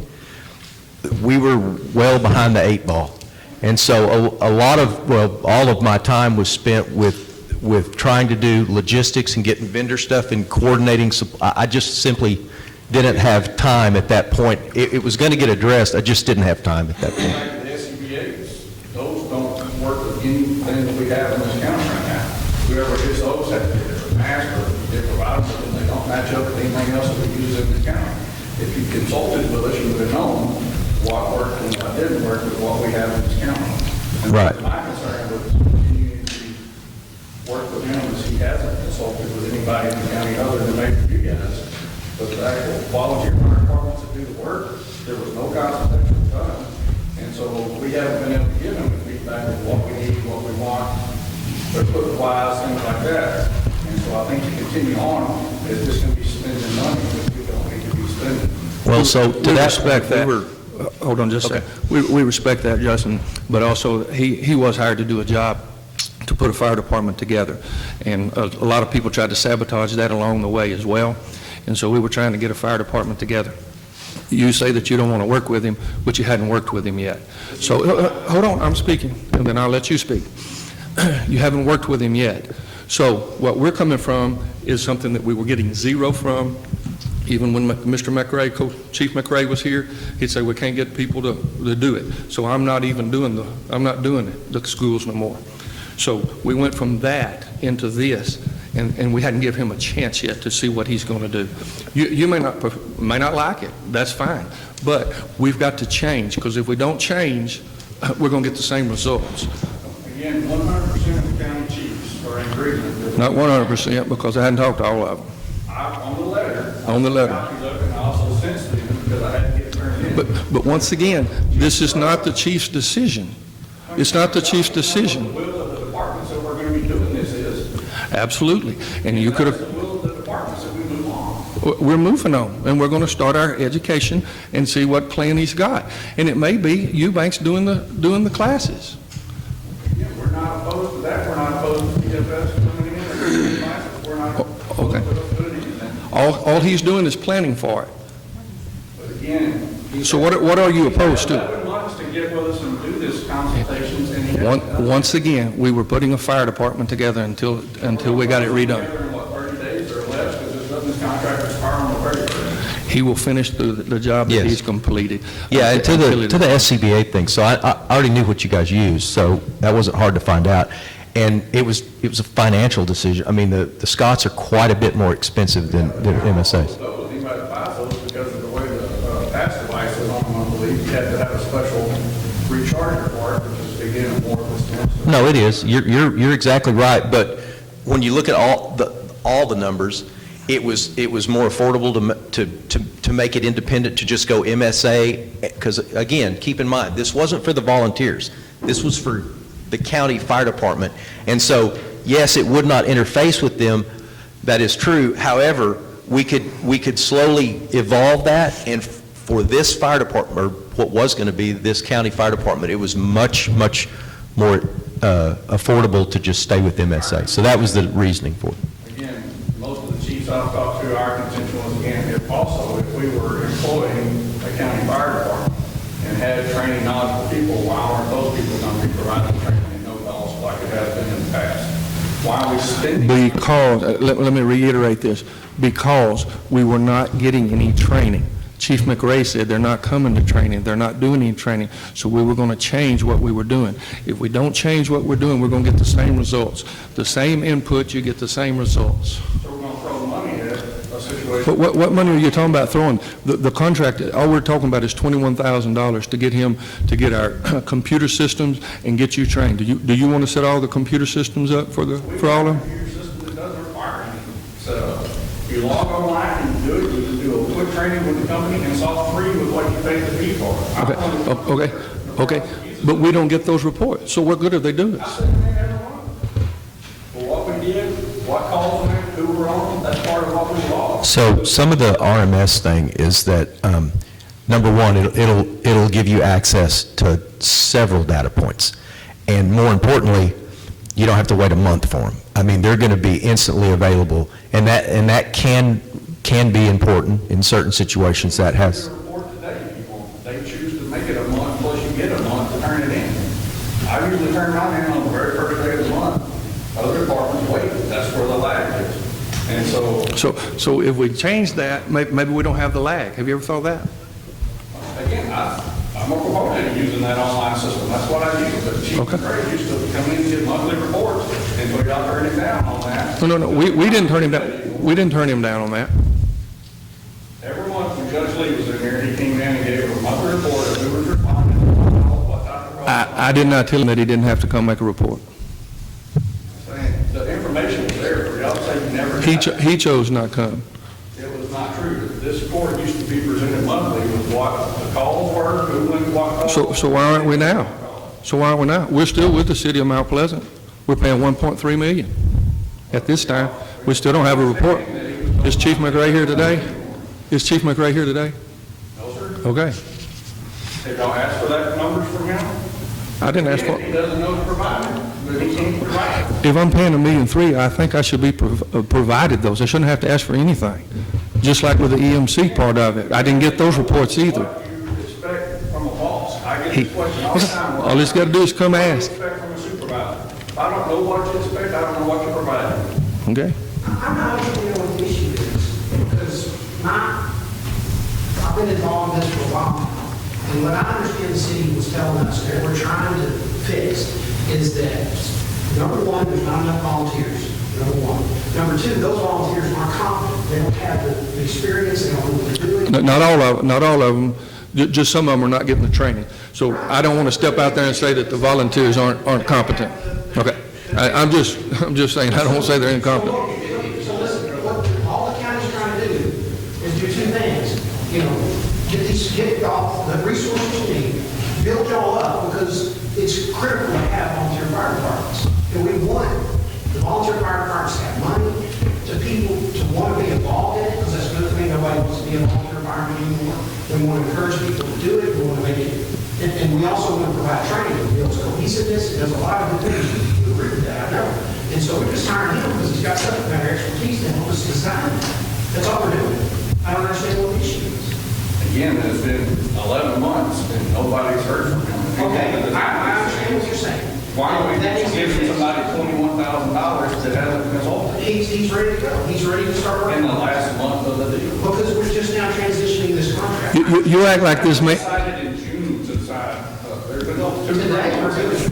we were well behind the 8 ball. And so all of my time was spent with trying to do logistics and getting vendor stuff and coordinating. I just simply didn't have time at that point. It was going to get addressed. I just didn't have time at that point. The SCBA's, those don't work with anything that we have in this county right now. Whoever gets those have to get a mask or different providers, and they don't match up with anything else that we use in the county. If you consulted with us, you would have known what worked and what didn't work with what we have in this county. And right. My concern with continuing to work with him is he hasn't consulted with anybody in the county other than maybe you guys. But the actual volunteer fire departments that do the work, there was no consultation done. And so we haven't been able to give him the feedback of what we need, what we want, equipment wise, things like that. And so I think to continue on, it's just going to be spending money that we don't need to be spending. Well, so to that respect that. Hold on just a second. We respect that, Justin, but also he was hired to do a job to put a fire department together. And a lot of people tried to sabotage that along the way as well. And so we were trying to get a fire department together. You say that you don't want to work with him, but you hadn't worked with him yet. So hold on, I'm speaking, and then I'll let you speak. You haven't worked with him yet. So what we're coming from is something that we were getting zero from. Even when Mr. McRae, Chief McRae was here, he'd say we can't get people to do it. So I'm not doing the schools no more. So we went from that into this, and we hadn't given him a chance yet to see what he's going to do. You may not like it, that's fine, but we've got to change, because if we don't change, we're going to get the same results. Again, 100% of the county chiefs are in agreement with. Not 100%, because I hadn't talked to all of them. On the letter. On the letter. Copies of it, and I also sent to them because I had to get it turned in. But once again, this is not the chief's decision. It's not the chief's decision. The will of the departments that we're going to be doing this is. Absolutely. And you could That's have, the will of the departments that we move on. we're moving on, and we're going to start our education and see what plan he's got. And it may be Eubanks doing the classes. Yeah, we're not opposed to that. We're not opposed to PFS coming in and doing classes. We're not opposed to us doing anything. All he's doing is planning for it. But again. So what are you opposed to? 11 months to get with us and do this consultations, and he hasn't done it. Once again, we were putting a fire department together until we got it redone. Together in, what, 30 days or less, because this contract expires on the 31st. He will finish the job that Yes. he's completed. Yeah, and to until the SCBA thing, so I already knew what you guys used, so that wasn't hard to find out. And it was a financial decision. I mean, the Scots are quite a bit more expensive than MSAs. Those, he might buy those because of the way the pass device is on them, I believe. You have to have a special recharger for it, which is, again, more expensive. No, it is. You're exactly right. But when you look at all the numbers, it was more affordable to make it independent, to just go MSA. Because again, keep in mind, this wasn't for the volunteers. This was for the county fire department. And so, yes, it would not interface with them. That is true. However, we could slowly evolve that, and for this fire department, or what was going to be this county fire department, it was much more affordable to just stay with MSA. So that was the reasoning for it. Again, most of the chiefs I've talked to, our contention was, again, if we were employing a county fire department and had training knowledgeable people, why aren't those people going to be providing training and no knowledge like it has been in the past? Why are we spending? Because, let me reiterate this, because we were not getting any training. Chief McRae said they're not coming to training, they're not doing any training, so we were going to change what we were doing. If we don't change what we're doing, we're going to get the same results. The same input, you get the same results. So we're going to throw money at a situation. But what money are you talking about throwing? The contract, all we're talking about is $21,000 to get him, to get our computer systems and get you trained. Do you want to set all the computer systems up for all of them? Computer system that doesn't require anything. So you log online and do it, you can do a quick training with the company, and it's all free with what you pay the fee for. Okay. But we don't get those reports, so what good are they doing I us? said, man, everyone. Well, what we did, what calls we made, who were on, that's part of what we lost. So some of the RMS thing is that, number one, it'll give you access to several data points. And more importantly, you don't have to wait a month for them. I mean, they're going to be instantly available, and that can be important in certain situations. That has. They report today, people, they choose to make it a month, plus you get a month to turn it in. I usually turn mine in on the very first day of the month. Other departments wait, that's where the lag is. And So if we change that, maybe we don't have the lag. Have you ever thought that? again, I'm a proponent of using that online system. That's what I use. But Chief McRae used to come in and get monthly reports, and we got turning down on that. No, we didn't turn him down. We didn't turn him down on that. Every month when Judge Lee was in here, he came in and gave a monthly report of who was responding, what type of calls. I did not tell him that he didn't have to come make a report. The information was there for y'all to say you never. He chose not to come. It was not true. This court used to be presented monthly with what the calls were, who went, what calls. So why aren't we now? We're still with the city of Mount Pleasant. We're paying $1.3 million. At this time, we still don't have a report. Is Chief McRae here today? No, sir. Okay. Did y'all ask for that numbers from him? I didn't ask for He doesn't know to provide it, but he can't provide it. If I'm paying $1.3 million, I think I should be provided those. I shouldn't have to ask for anything. Just like with the EMC part of it. I didn't get those reports either. What do you expect from a boss? I get this question all the time. All he's got to do is come ask. What do you expect from a supervisor? If I don't know what you expect, I don't know what you provide. Okay? I'm not sure what the issue is, because I've been involved in this for a while now. And what I understand the city was telling us that we're trying to fix is that, number one, there's not enough volunteers, number one. Number two, those volunteers aren't competent. They don't have the experience, they don't know what they're doing. Not all of them. Just some of them are not getting the training. So I don't want to step out there and say that the volunteers aren't competent. Okay. I'm just saying, I don't want to say they're incompetent. So listen, what all the county's trying to do is do two things. You know, get y'all the resources you need, build y'all up, because it's critical to have volunteer fire departments. And we want the volunteer fire departments to have money, to people to want to be involved in it, because that's another thing, nobody wants to be a volunteer fireman anymore. We want to encourage people to do it, we want to make it, and we also want to provide training, it builds cohesiveness, it does a lot of good things. You agree with that, I know. And so we're just hiring him because he's got subject matter expertise to help us design it. That's all we're doing. I don't understand what the issue is. Again, it's been 11 months and nobody's heard from him. Okay, I understand what you're saying. Why don't we give somebody $21,000 that hasn't consulted? He's ready to go. He's ready to start working. In the last month of the deal. Because we're just now transitioning this contract. You act like this, man. Decided in June to decide. There's been no. Today, we're doing it.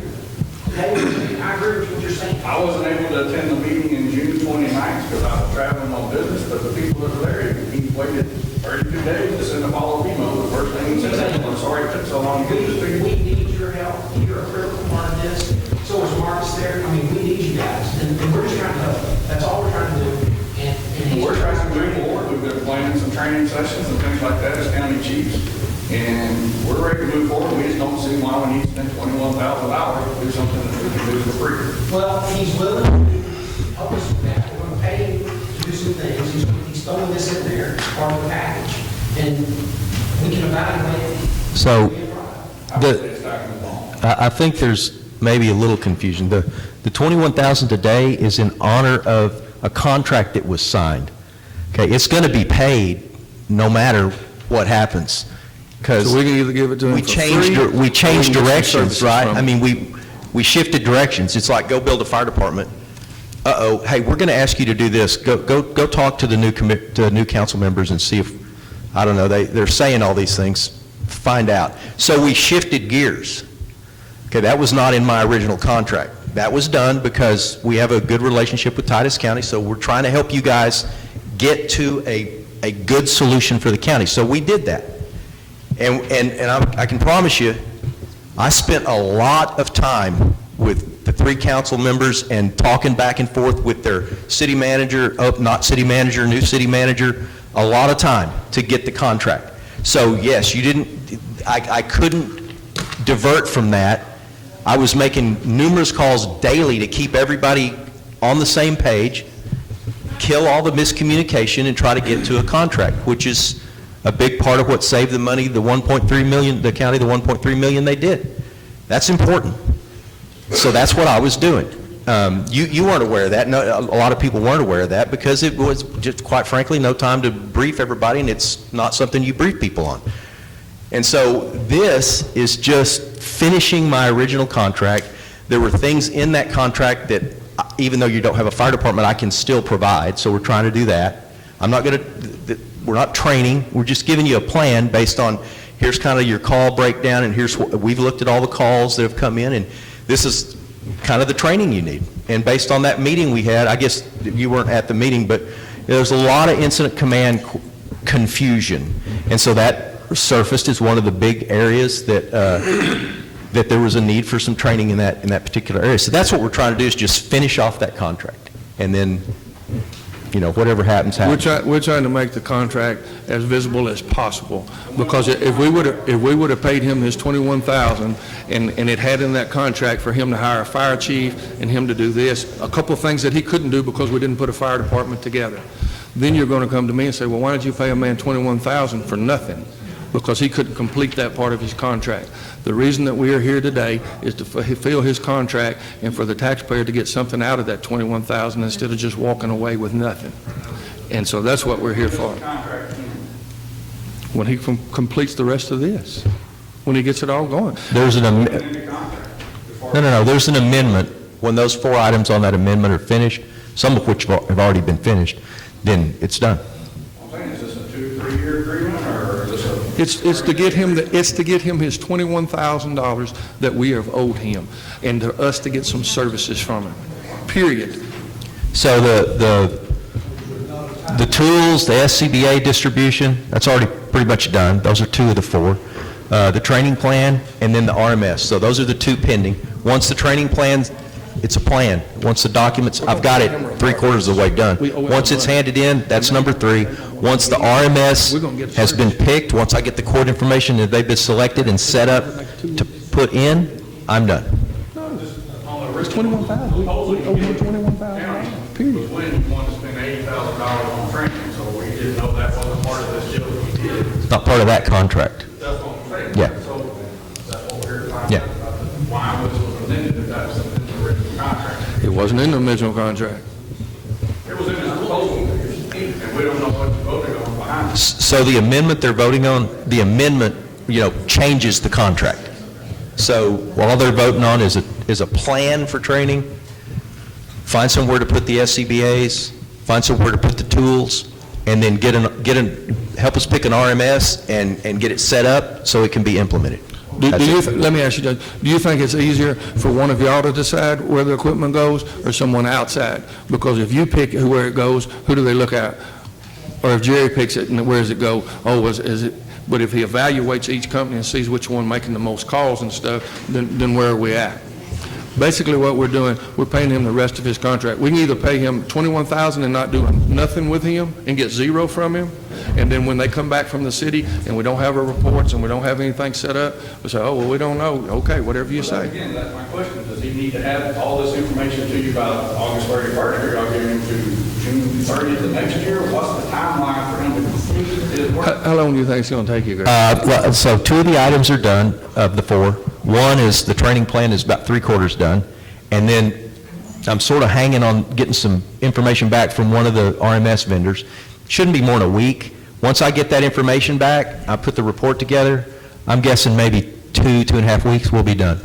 Today, we're doing it. I agree with what you're saying. I wasn't able to attend the meeting in June 29th because I was traveling on business, but the people that were there, he waited 32 days to send a follow-up email. The first thing he said, I'm sorry it took so long to get this to you. We need your help. You're a critical part of this. So is Marcus there. I mean, we need you guys. And we're just trying to help. That's all we're trying to do. And We're trying to move forward. We've been planning some training sessions and things like that as county chiefs. And we're ready to move forward. We just don't see why we need to spend $21,000 to do something that we can do for free. well, he's willing to help us with that. We're going to pay him to do some things. He's throwing this in there as part of the package. And we can evaluate it. So, I think there's maybe a little confusion. The 21,000 today is in honor of a contract that was signed. Okay, it's going to be paid no matter what happens. Because So we can either give it to him we for changed, free, we or changed we can get some directions, services right? from I him. mean, we shifted directions. It's like, go build a fire department. Uh-oh, hey, we're going to ask you to do this. Go talk to the new council members and see if, I don't know, they're saying all these things. Find out. So we shifted gears. Okay, that was not in my original contract. That was done because we have a good relationship with Titus County, so we're trying to help you guys get to a good solution for the county. So we did that. And I can promise you, I spent a lot of time with the three council members and talking back and forth with their city manager, not city manager, new city manager, a lot of time to get the contract. So yes, I couldn't divert from that. I was making numerous calls daily to keep everybody on the same page, kill all the miscommunication, and try to get to a contract, which is a big part of what saved the money, the 1.3 million, the county, the 1.3 million they did. That's important. So that's what I was doing. You weren't aware of that. No, a lot of people weren't aware of that because it was just, quite frankly, no time to brief everybody, and it's not something you brief people on. And so this is just finishing my original contract. There were things in that contract that, even though you don't have a fire department, I can still provide, so we're trying to do that. We're not training, we're just giving you a plan based on, here's kind of your call breakdown, and here's what, we've looked at all the calls that have come in, and this is kind of the training you need. And based on that meeting we had, I guess you weren't at the meeting, but there's a lot of incident command confusion. And so that surfaced as one of the big areas that that there was a need for some training in that particular area. So that's what we're trying to do, is just finish off that contract. And then, you know, whatever happens, happens. We're trying to make the contract as visible as possible, because if we would have paid him his $21,000 and it had in that contract for him to hire a fire chief and him to do this, a couple of things that he couldn't do because we didn't put a fire department together, then you're going to come to me and say, well, why did you pay a man $21,000 for nothing? Because he couldn't complete that part of his contract. The reason that we are here today is to fulfill his contract and for the taxpayer to get something out of that $21,000 instead of just walking away with nothing. And so that's what we're here for. When he completes the rest of this, when he gets it all going. There's an there's an amendment. When those 4 items on that amendment are finished, some of which have already been finished, then it's done. I'm saying, is this a 2-3-year agreement, or is this a... It's to get him his $21,000 that we have owed him, and to us to get some services from him, period. So The tools, the SCBA distribution, that's already pretty much done. Those are 2 of the 4. The training plan, and then the RMS. So those are the 2 pending. Once the training plan, it's a plan. Once the documents, I've got it 3/4 of the way done. Once it's handed in, that's number 3. Once the RMS has been picked, once I get the court information and they've been selected and set up to put in, I'm done. It's 21,000. We owe them 21,000, period. When you want to spend $80,000 on training, so we didn't know that wasn't part of this deal that we did. It's not part of that contract. That's what I'm saying. Yeah. So that's what we're here to find Yeah. out about, why this was amended, if that was in the original contract. It wasn't in the original contract. It was in the proposal, and we don't know what you voted on behind it. So the amendment they're voting on, the amendment, changes the contract. So all they're voting on is a plan for training, find somewhere to put the SCBA's, find somewhere to put the tools, and then help us pick an RMS and get it set up so it can be implemented. Let me ask you, Judge, do you think it's easier for one of y'all to decide where the equipment goes or someone outside? Because if you pick where it goes, who do they look at? Or if Jerry picks it, and where does it go? Oh, is it? But if he evaluates each company and sees which one making the most calls and stuff, then where are we at? Basically what we're doing, we're paying him the rest of his contract. We can either pay him $21,000 and not do nothing with him and get 0 from him, and then when they come back from the city and we don't have our reports and we don't have anything set up, we say, oh, well, we don't know. Okay, whatever you say. Again, that's my question. Does he need to have all this information to you by August 31st, or y'all give him to June 30th of next year? What's the timeline for him to complete his work? How long do you think it's going to take you, Greg? So 2 of the items are done of the 4. One is the training plan is about 3/4 done, and then I'm sort of hanging on getting some information back from one of the RMS vendors. Shouldn't be more than a week. Once I get that information back, I put the report together. I'm guessing maybe 2.5 weeks we'll be done.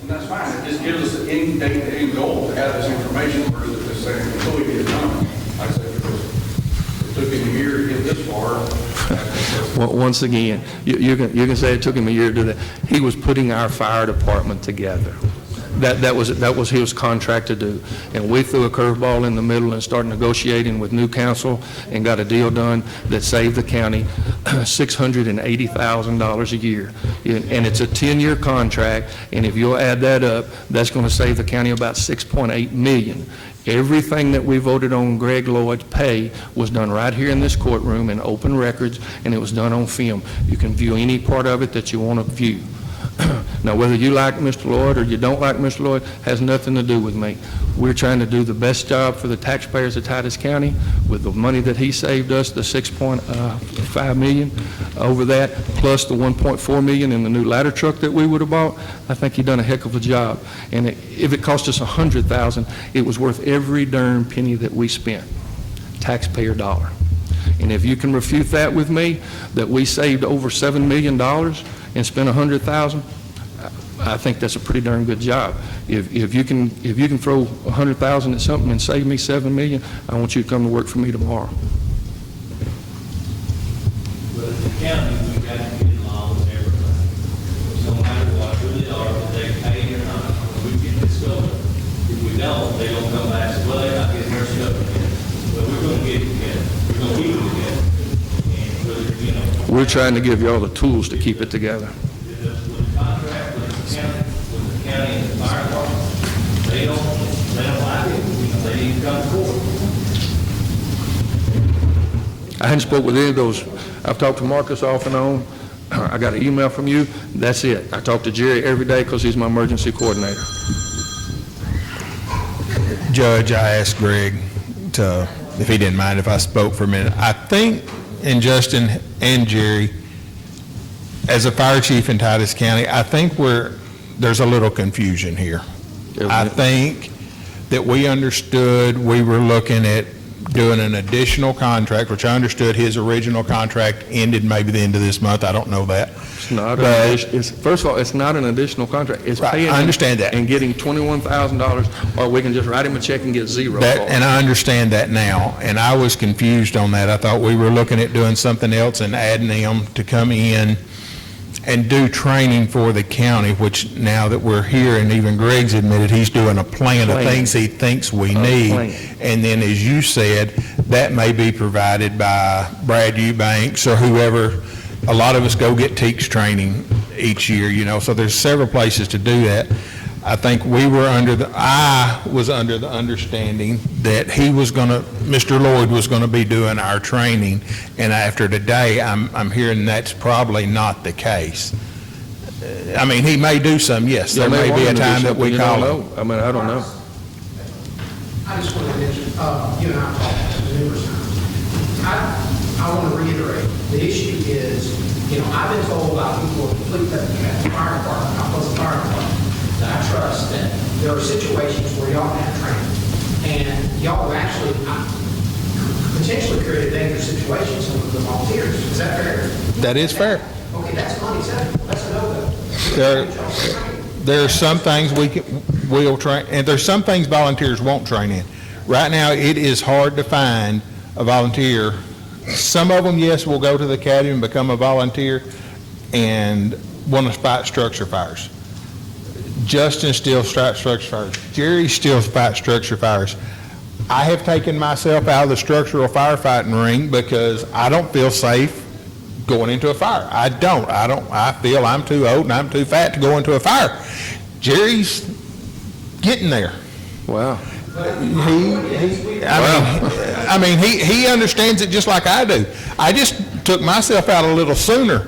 And that's fine. It just gives us an end date, the end goal to have this information versus just saying, until we get it done. Like I said, because it took him a year to get this far. Well, once again, you can say it took him a year to do that. He was putting our fire department together. That was he was contracted to do. And we threw a curveball in the middle and started negotiating with new council and got a deal done that saved the county $680,000 a year. And it's a 10-year contract, and if you'll add that up, that's going to save the county about $6.8 million. Everything that we voted on Greg Lloyd's pay was done right here in this courtroom in open records, and it was done on film. You can view any part of it that you want to view. Now, whether you like Mr. Lloyd or you don't like Mr. Lloyd has nothing to do with me. We're trying to do the best job for the taxpayers of Titus County with the money that he saved us, the $6.5 million over that, plus the $1.4 million in the new ladder truck that we would have bought. I think he done a heck of a job. And if it cost us $100,000, it was worth every darn penny that we spent, taxpayer dollar. And if you can refute that with me, that we saved over $7 million and spent $100,000, I think that's a pretty darn good job. If you can throw $100,000 at something and save me $7 million, I want you to come to work for me tomorrow. But as a county, we've got to get along with everybody. No matter what really are, if they pay or not, we get this going. If we don't, they don't come back and say, well, they're not getting their stuff together. But we're going to get it together. We're going to keep it together. And whether, We're trying to give you all the tools to keep it together. with the contract with the county and the fire department, they don't like it. They need to come to court. I hadn't spoke with any of those. I've talked to Marcus off and on. I got an email from you. That's it. I talk to Jerry every day because he's my emergency coordinator. Judge, I asked Greg if he didn't mind if I spoke for a minute. I think, and Justin and Jerry, as a fire chief in Titus County, I think there's a little confusion here. I think that we understood we were looking at doing an additional contract, which I understood his original contract ended maybe the end of this month. I don't know that. It's not first of all, it's not an additional contract. It's Right, paying I understand that. and getting $21,000, or we can just write him a check and get zero. And I understand that now, and I was confused on that. I thought we were looking at doing something else and adding him to come in and do training for the county, which now that we're here, and even Greg's admitted he's doing a plan of things he thinks we need. And then, as you said, that may be provided by Brad Eubanks or whoever. A lot of us go get TEACS training each year, you know, so there's several places to do that. I think I was under the understanding that he was going to, Mr. Lloyd was going to be doing our training, and after today, I'm hearing that's probably not the case. I mean, he may do some, yes, there may be a time that we call him. I mean, I don't know. I just want to mention, you and I have talked numerous times. I want to reiterate, the issue is, you know, I've been told by people at the fire department, Mount Pleasant Fire Department, that I trust that there are situations where y'all have training, and y'all have actually potentially created dangerous situations with the volunteers. Is that fair? That is fair. Okay, that's unacceptable. That's a no-go. There are some things we'll train, and there's some things volunteers won't train in. Right now, it is hard to find a volunteer. Some of them, yes, will go to the academy and become a volunteer and want to fight structure fires. Justin still fights structure fires. Jerry still fights structure fires. I have taken myself out of the structural firefighting ring because I don't feel safe going into a fire. I feel I'm too old and I'm too fat to go into a fire. Jerry's getting there. Wow. He understands it just like I do. I just took myself out a little sooner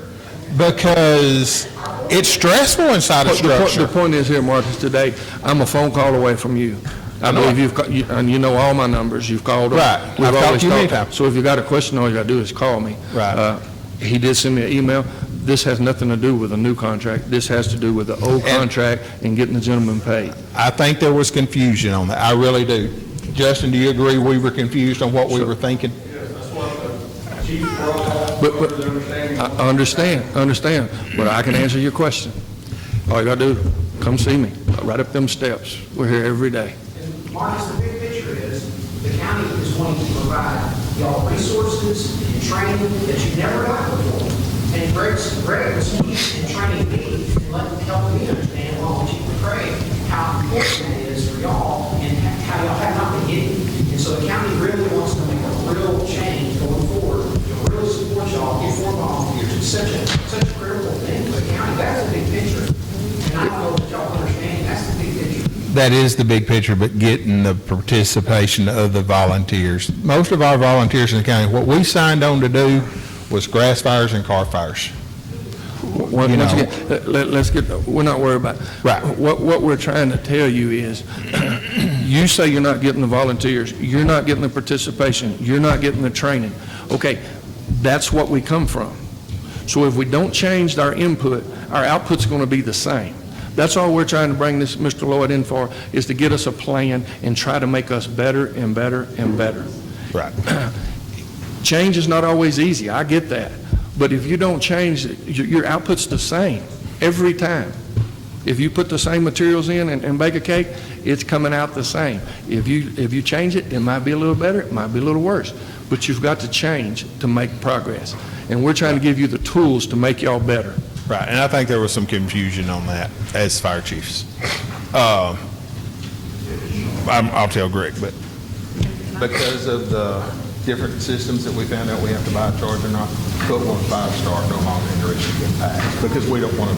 because it's stressful inside a structure. The point is here, Marcus, today, I'm a phone call away from you. I believe and you know all my numbers. You've called them. Right. I've talked to you many times. So if you got a question, all you got to do is call me. Right. He did send me an email. This has nothing to do with a new contract. This has to do with the old contract and getting the gentleman paid. I think there was confusion on that. I really do. Justin, do you agree we were confused on what we were thinking? Yes, that's what the chief brought up. But I understand, but I can answer your question. All you got to do, come see me, right up them steps. We're here every day. And Marcus, the big picture is the county is wanting to provide y'all resources and training that you never got before. And Greg was in training me and helping me understand, along with Chief McCray, how important it is for y'all and how y'all have not been getting. And so the county really wants to make a real change going forward. They'll really support y'all, get more volunteers. It's such a critical thing for the county. That's the big picture. And I don't know that y'all understand, that's the big picture. That is the big picture, but getting the participation of the volunteers. Most of our volunteers in the county, what we signed on to do was grass fires and car fires. Once again, we're not worried about it. Right. What we're trying to tell you is, you say you're not getting the volunteers, you're not getting the participation, you're not getting the training. Okay, that's what we come from. So if we don't change our input, our output's going to be the same. That's all we're trying to bring this Mr. Lloyd in for, is to get us a plan and try to make us better and better and better. Right. Change is not always easy, I get that. But if you don't change, your output's the same every time. If you put the same materials in and bake a cake, it's coming out the same. If you change it, it might be a little better, it might be a little worse. But you've got to change to make progress. And we're trying to give you the tools to make y'all better. Right, and I think there was some confusion on that as fire chiefs. I'll tell Greg, but because of the different systems that we found out we have to buy a charger, not put one 5-star, no longer interested in packs, because we don't want to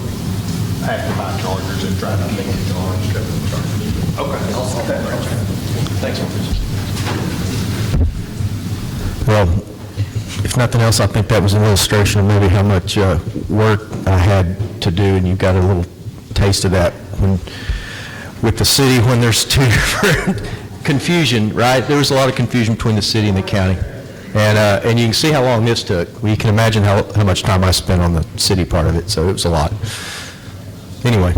have to buy chargers and try to make it charge. Okay. Thanks, Marcus. Well, if nothing else, I think that was an illustration of maybe how much work I had to do, and you got a little taste of that with the city when there's two different confusion, right? There was a lot of confusion between the city and the county. And you can see how long this took. Well, you can imagine how much time I spent on the city part of it, so it was a lot. Anyway,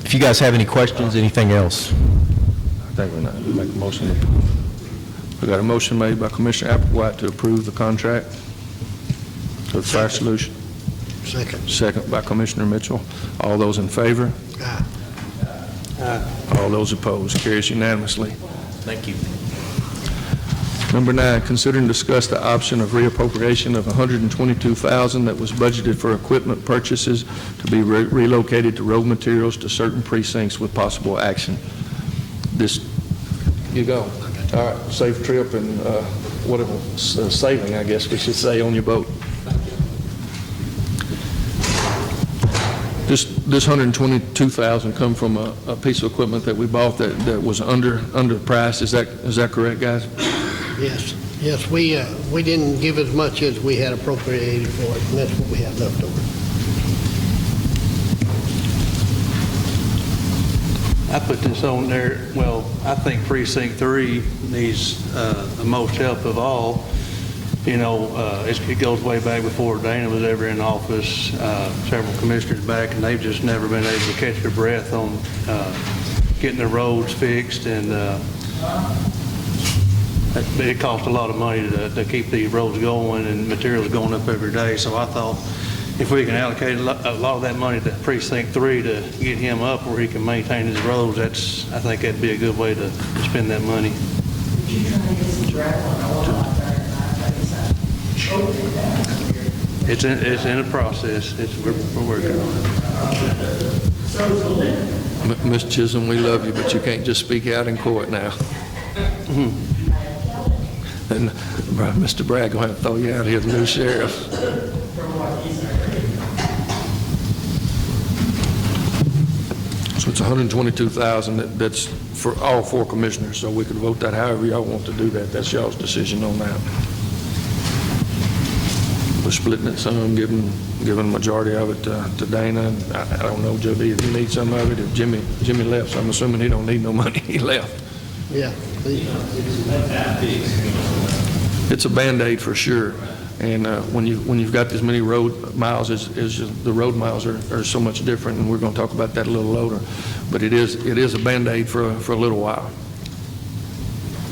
if you guys have any questions, anything else? I think we're not make a motion. We got a motion made by Commissioner Applewhite to approve the contract for the fire solution. Second. Second by Commissioner Mitchell. All those in favor? Aye. All those opposed? Carries unanimously. Thank you. Number 9, consider and discuss the option of reappropriation of $122,000 that was budgeted for equipment purchases to be relocated to road materials to certain precincts with possible action. This, you go. All right, safe trip and whatever, sailing, I guess we should say, on your boat. This $122,000 come from a piece of equipment that we bought that was under the price. Is that correct, guys? Yes, we didn't give as much as we had appropriated for it, and that's what we have left over. I put this on there, well, I think Precinct 3 needs the most help of all. You know, it goes way back before Dana was ever in office, several commissioners back, and they've just never been able to catch their breath on getting the roads fixed, and it costs a lot of money to keep these roads going, and materials going up every day. So I thought if we can allocate a lot of that money to Precinct 3 to get him up where he can maintain his roads, I think that'd be a good way to spend that money. It's in a process. We're working on it. Ms. Chisholm, we love you, but you can't just speak out in court now. And Mr. Bragg will have to throw you out here, the new sheriff. So it's $122,000 that's for all 4 commissioners, so we could vote that however y'all want to do that. That's y'all's decision on that. We're splitting it some, giving the majority of it to Dana. And I don't know, Jody, if you need some of it. If Jimmy left, so I'm assuming he don't need no money. He left. Yeah. It's a Band-Aid for sure. And when you've got as many road miles the road miles are so much different, and we're going to talk about that a little later. But it is a Band-Aid for a little while.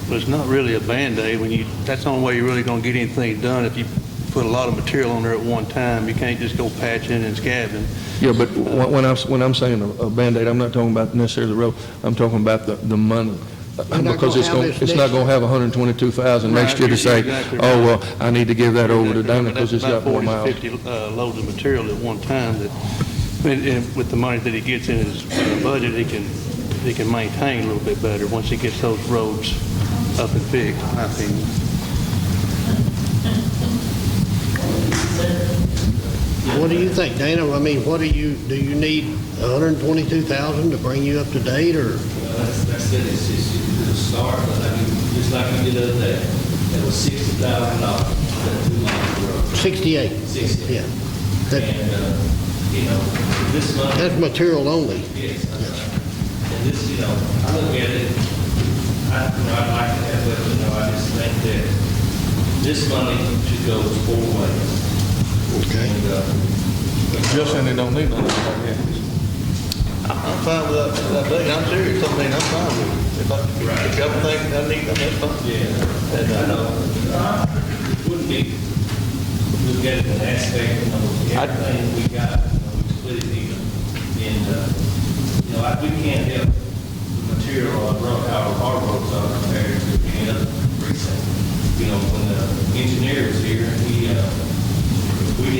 But it's not really a Band-Aid. That's the only way you're really going to get anything done. If you put a lot of material on there at one time, you can't just go patching and scabbing. Yeah, but when I'm saying a Band-Aid, I'm not talking about necessarily the road. I'm talking about the money. Because it's not going to have $122,000 next year to say, exactly oh, well, I need to give that over to Dana because it's got more miles. 50 loads of material at one time that, and with the money that he gets in his budget, he can maintain a little bit better once he gets those roads up and fixed, in my opinion. What do you think, Dana? I mean, do you need $122,000 to bring you up to date, or? That's it. It's just a start. But I mean, just like we did the other day, that was $60,000 for 2 miles of road. 68. 68. Yeah. And this money. That's material only. Yes. And this, I look at it. I'd like to have, but I just think that this money should go 4 ways. Okay. Just saying they don't need nothing like that. I'm fine with that. I'm serious. I mean, I'm fine with it. If y'all think I need them, that's fine. Yeah. And I know. It wouldn't be, look at an aspect, everything we got, we split it even. And, we can't help the material on how our roads are compared to any other precinct. When the engineer was here, we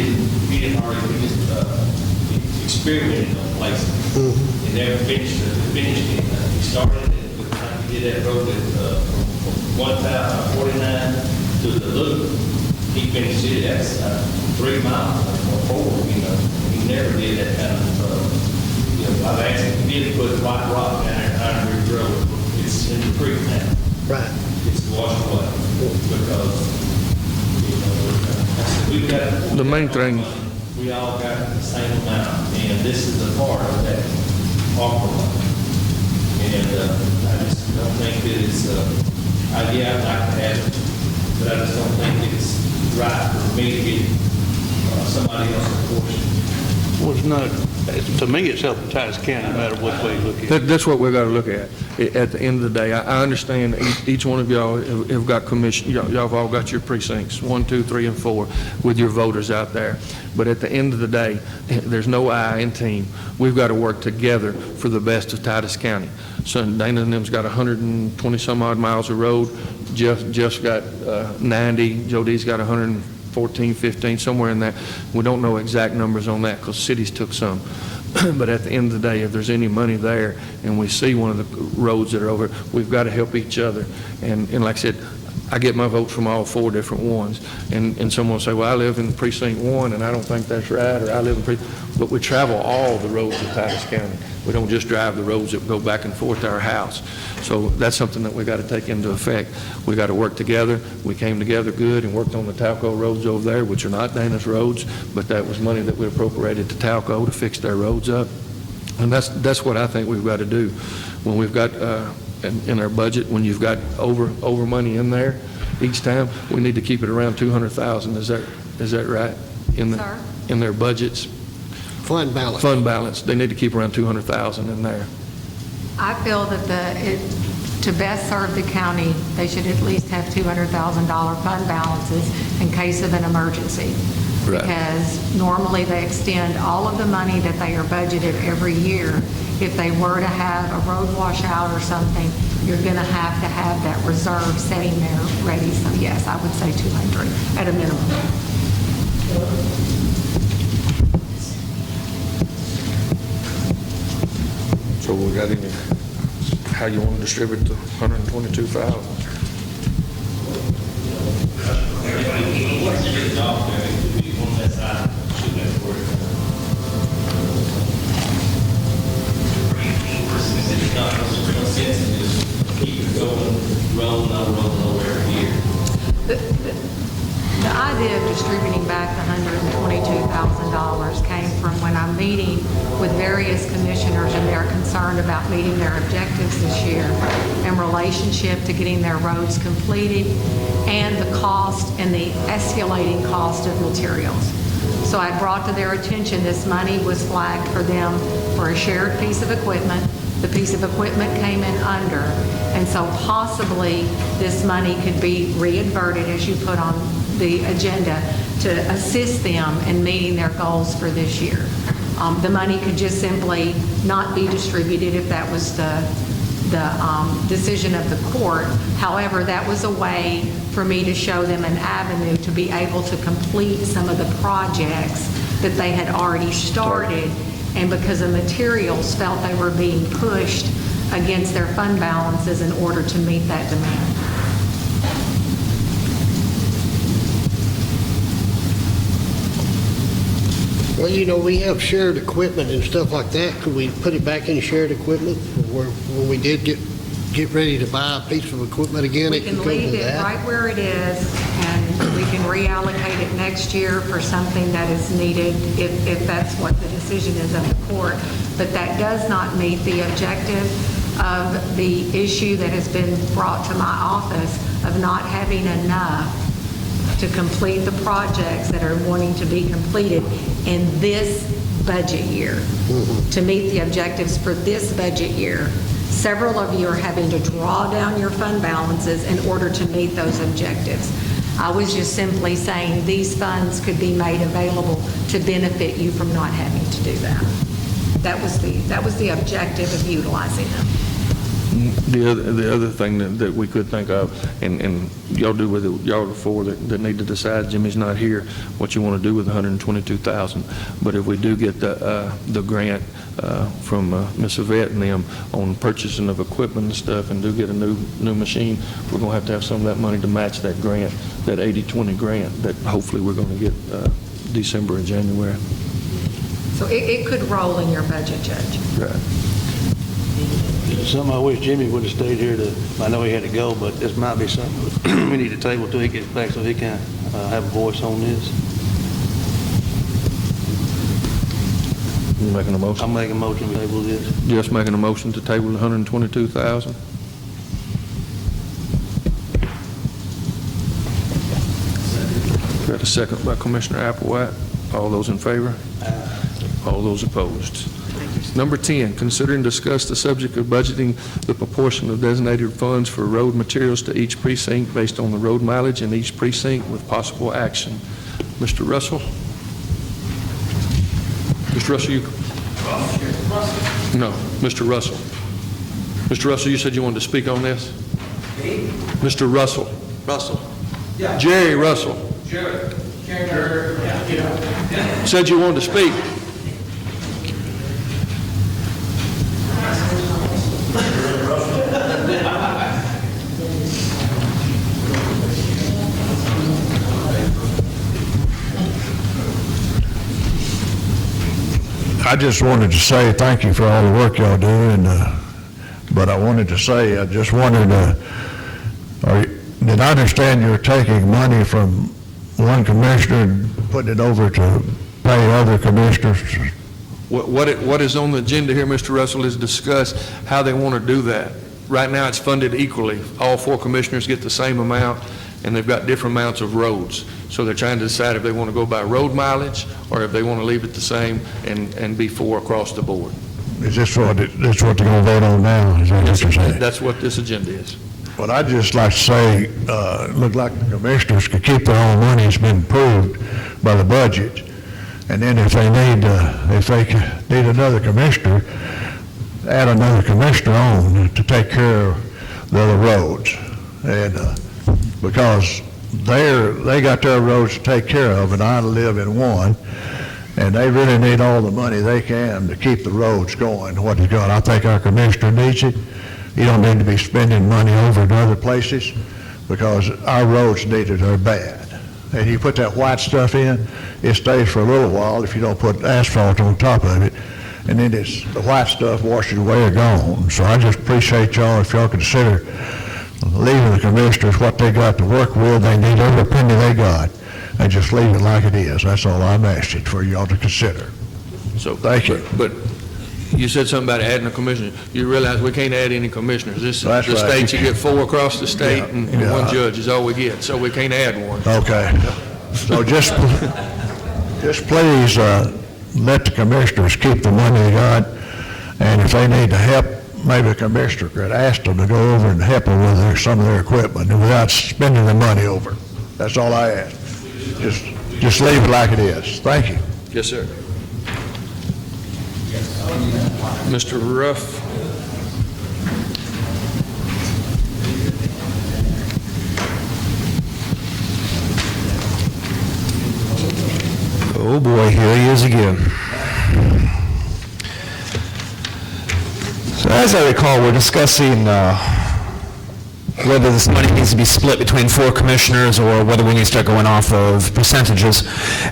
just experimented on places. And never finished it. He started it with time to get that road from 1,049 to the loop. He finished it, that's 3 miles or 4, He never did that kind of, I've asked him, he did put white rock down there at Iron Ridge Road. It's in the creek now. Right. It's washed away because, we've got. The main thing. We all got the same amount, and this is a part of that offer. And I just don't think that it's, I'd like to have it, but I just don't think it's right for me to get somebody else's portion. Well, To me, it's helping Titus County, no matter which way you look at it. That's what we've got to look at the end of the day. I understand each one of y'all have got commission, y'all have all got your precincts, 1, 2, 3, and 4, with your voters out there. But at the end of the day, there's no I in team. We've got to work together for the best of Titus County. So Dana and them's got 120 some odd miles of road. Jeff's got 90. Joe D's got 114, 15, somewhere in that. We don't know exact numbers on that because cities took some. But at the end of the day, if there's any money there and we see one of the roads that are over, we've got to help each other. And like I said, I get my votes from all 4 different ones. And someone will say, well, I live in precinct 1 and I don't think that's right, or I live in precinct, but we travel all the roads in Titus County. We don't just drive the roads that go back and forth to our house. So that's something that we got to take into effect. We got to work together. We came together good and worked on the Talco roads over there, which are not Dana's roads, but that was money that we appropriated to Talco to fix their roads up. And that's what I think we've got to do. When we've got in our budget, when you've got over money in there each time, we need to keep it around 200,000. Is that right? In their budgets? Fund balance. Fund balance. They need to keep around 200,000 in there. I feel that to best serve the county, they should at least have $200,000 fund balances in case of an emergency. Right. Because normally they extend all of the money that they are budgeted every year. If they were to have a road washout or something, you're going to have that reserve sitting there ready. So yes, I would say 200 at a minimum. So we got any, how you want to distribute the 122,000? Once you get it off there, it could be one less side, shoot that for it. It's not, there's no sense in just keep it going, rolling over every year. The idea of distributing back the $122,000 came from when I'm meeting with various commissioners and they're concerned about meeting their objectives this year in relationship to getting their roads completed and the cost and the escalating cost of materials. So I brought to their attention this money was flagged for them for a shared piece of equipment. The piece of equipment came in under, and so possibly this money could be readverted, as you put on the agenda, to assist them in meeting their goals for this year. The money could just simply not be distributed if that was the decision of the court. However, that was a way for me to show them an avenue to be able to complete some of the projects that they had already started, and because the materials felt they were being pushed against their fund balances in order to meet that demand. Well, you know, we have shared equipment and stuff like that. Could we put it back in shared equipment? When we did get ready to buy a piece of equipment again, We it could can go leave to it that? right where it is, and we can reallocate it next year for something that is needed, if that's what the decision is of the court. But that does not meet the objective of the issue that has been brought to my office of not having enough to complete the projects that are wanting to be completed in this budget year. To meet the objectives for this budget year, several of you are having to draw down your fund balances in order to meet those objectives. I was just simply saying these funds could be made available to benefit you from not having to do that. That was the objective of utilizing them. The other thing that we could think of, and y'all do with it, y'all are the 4 that need to decide, Jimmy's not here, what you want to do with the 122,000. But if we do get the grant from Ms. Yvette and them on purchasing of equipment and stuff, and do get a new machine, we're going to have some of that money to match that grant, that 80-20 grant that hopefully we're going to get December and January. So it could roll in your budget, Judge. Right. Something I wish Jimmy would have stayed here I know he had to go, but this might be something we need to table till he gets back so he can have a voice on this. You making a motion? I'm making a motion to table this. Just making a motion to table the 122,000. Got a second by Commissioner Applewhite. All those in favor? All those opposed? Number 10, consider and discuss the subject of budgeting the proportion of designated funds for road materials to each precinct based on the road mileage in each precinct with possible action. Mr. Russell? Mr. Russell, you? No, Mr. Russell. Mr. Russell, you said you wanted to speak on this? Mr. Russell. Russell. Yeah. Jerry Russell. Jerry. Said you wanted to speak. I just wanted to say thank you for all the work y'all do, but I wanted to say, I just wondered, did I understand you're taking money from one commissioner and putting it over to pay other commissioners? What is on the agenda here, Mr. Russell, is discuss how they want to do that. Right now, it's funded equally. All 4 commissioners get the same amount, and they've got different amounts of roads. So they're trying to decide if they want to go by road mileage or if they want to leave it the same and be 4 across the board. Is this what they're going to vote on now? Is that what you're saying? That's what this agenda is. Well, I'd just like to say, it looked like the commissioners could keep their own money. It's been approved by the budget. And then if they need another commissioner, add another commissioner on to take care of the other roads. And because they got their roads to take care of, and I live in one, and they really need all the money they can to keep the roads going, what is going. I think our commissioner needs it. You don't need to be spending money over to other places, because our roads need it are bad. And you put that white stuff in, it stays for a little while if you don't put asphalt on top of it, and then the white stuff washes away or gone. So I just appreciate y'all, if y'all consider leaving the commissioners what they got to work with. They need every penny they got, and just leave it like it is. That's all I'm asking for y'all to consider. So thank you. But you said something about adding a commissioner. You realize we can't add any commissioners. This That's the right. states, you get 4 across the state, Yeah, and yeah. 1 judge is all we get. So we can't add 1. Okay. So just please let the commissioners keep the money they got, and if they need to help, maybe a commissioner could ask them to go over and help them with some of their equipment and without spending the money over. That's all I ask. Just leave it like it is. Thank you. Yes, sir. Mr. Ruff. Oh boy, here he is again. So as I recall, we're discussing whether this money needs to be split between 4 commissioners or whether we need to start going off of percentages.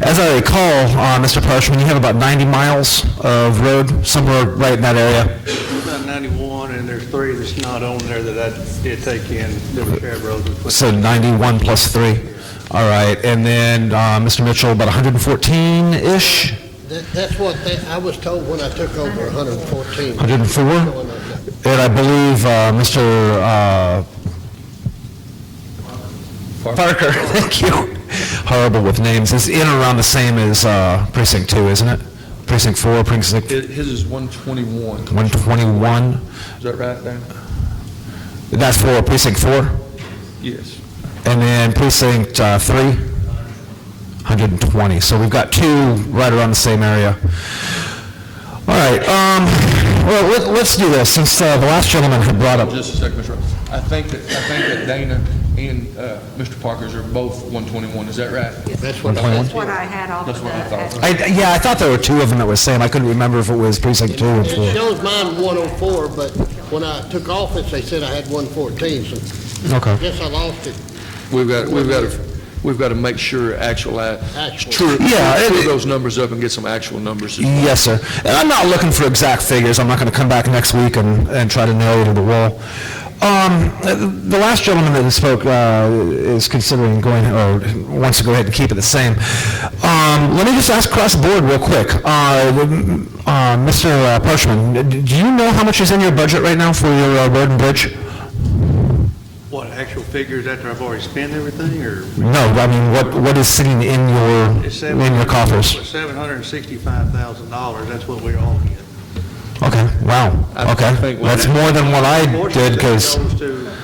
As I recall, Mr. Parchman, you have about 90 miles of road, somewhere right in that area. About 91, and there's 3 that's not on there that I did take in, that were shared roads. So 91 plus 3. All right, and then Mr. Mitchell, about 114-ish? That's what I was told when I took over, 114. 104? And I believe Mr. Parker, thank you. Horrible with names. Is in or around the same as Precinct 2, isn't it? Precinct 4, Precinct... His is 121. 121? Is that right, Dan? That's for Precinct 4? Yes. And then Precinct 3? 120. So we've got 2 right around the same area. All right. Well, let's do this. Since the last gentleman had brought up... Just a second, Mr. Ruff. I think that Dana and Mr. Parker's are both 121. Is that right? That's what I had off That's of what I that. thought. Yeah, I thought there were 2 of them that were the same. I couldn't remember if it was Precinct 2 or 4. It shows mine 104, but when I took office, they said I had 114, so Okay. I guess I lost it. We've got to make sure true those numbers up and get some actual numbers. Yes, sir. And I'm not looking for exact figures. I'm not going to come back next week and try to nail it to the wall. The last gentleman that spoke is considering going, or wants to go ahead and keep it the same. Let me just ask across the board real quick. Mr. Parchman, do you know how much is in your budget right now for your road and bridge? What, actual figures after I've already spent everything, or? No, I mean, what is sitting in your coffers? $765,000, that's what we're all getting. Okay, wow, okay. That's more than what I did, because,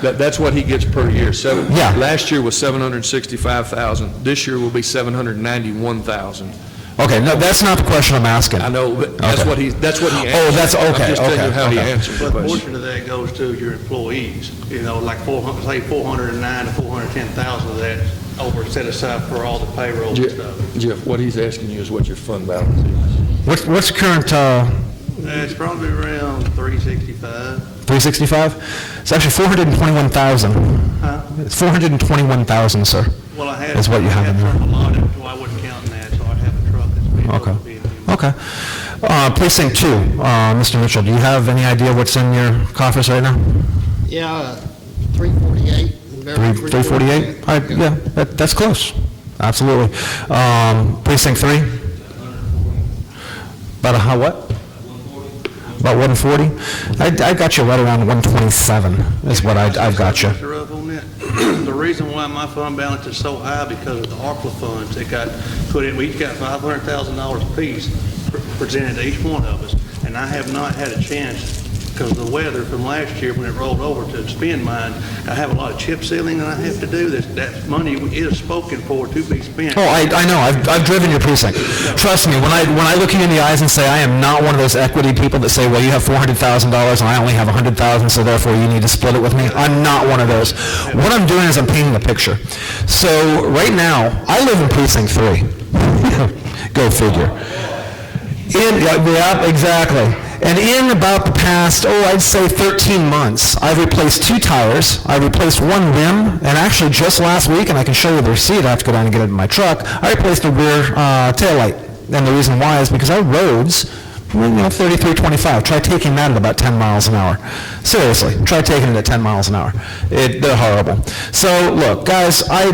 That's what he gets per year. Yeah. Last year was 765,000. This year will be 791,000. okay, no, that's not the question I'm asking. I know, but that's Okay. what he answered. Oh, that's, okay, I'm just telling you how he okay. answered the But a question. portion of that goes to your employees, like 409 to 410,000 of that over set aside for all the payroll and stuff. Jeff, what he's asking you is what your fund balance is. What's current, It's probably around 365. 365? It's actually 421,000. Huh? It's 421,000, sir. Well, I had, Is what you have in there. some allotted, so I wasn't counting that, so I have a truck that's been Okay. being Okay. Precinct 2, Mr. Mitchell, do you have any idea what's in your coffers right now? Yeah, 348. 348? Yeah, that's close. Absolutely. Precinct 3? About how, what? About 140? I got you right around 127 is what I've got you. Mr. Ruff, on that, the reason why my fund balance is so high because of the ARPA funds that got put in, we each got $500,000 apiece presented to each one of us, and I have not had a chance because of the weather from last year when it rolled over to spend mine. I have a lot of chip sealing that I have to do. That money is spoken for to be spent. Oh, I know. I've driven your precinct. Trust me, when I look you in the eyes and say I am not one of those equity people that say, well, you have $400,000 and I only have $100,000, so therefore you need to split it with me. I'm not one of those. What I'm doing is I'm painting a picture. So right now, I live in precinct 3. Go figure. Yeah, exactly. And in about the past, I'd say 13 months, I've replaced 2 tires, I replaced 1 rim, and actually just last week, and I can show you the receipt, I have to go down and get it in my truck, I replaced a rear taillight. And the reason why is because our roads, 3325, try taking that at about 10 miles an hour. Seriously, try taking it at 10 miles an hour. They're horrible. So look, guys, I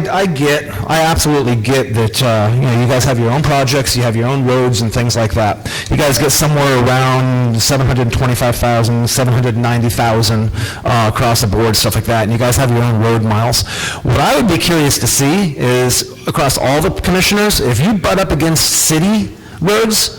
absolutely get that, you guys have your own projects, you have your own roads and things like that. You guys get somewhere around 725,000, 790,000 across the board, stuff like that, and you guys have your own road miles. What I would be curious to see is, across all the commissioners, if you butt up against city roads,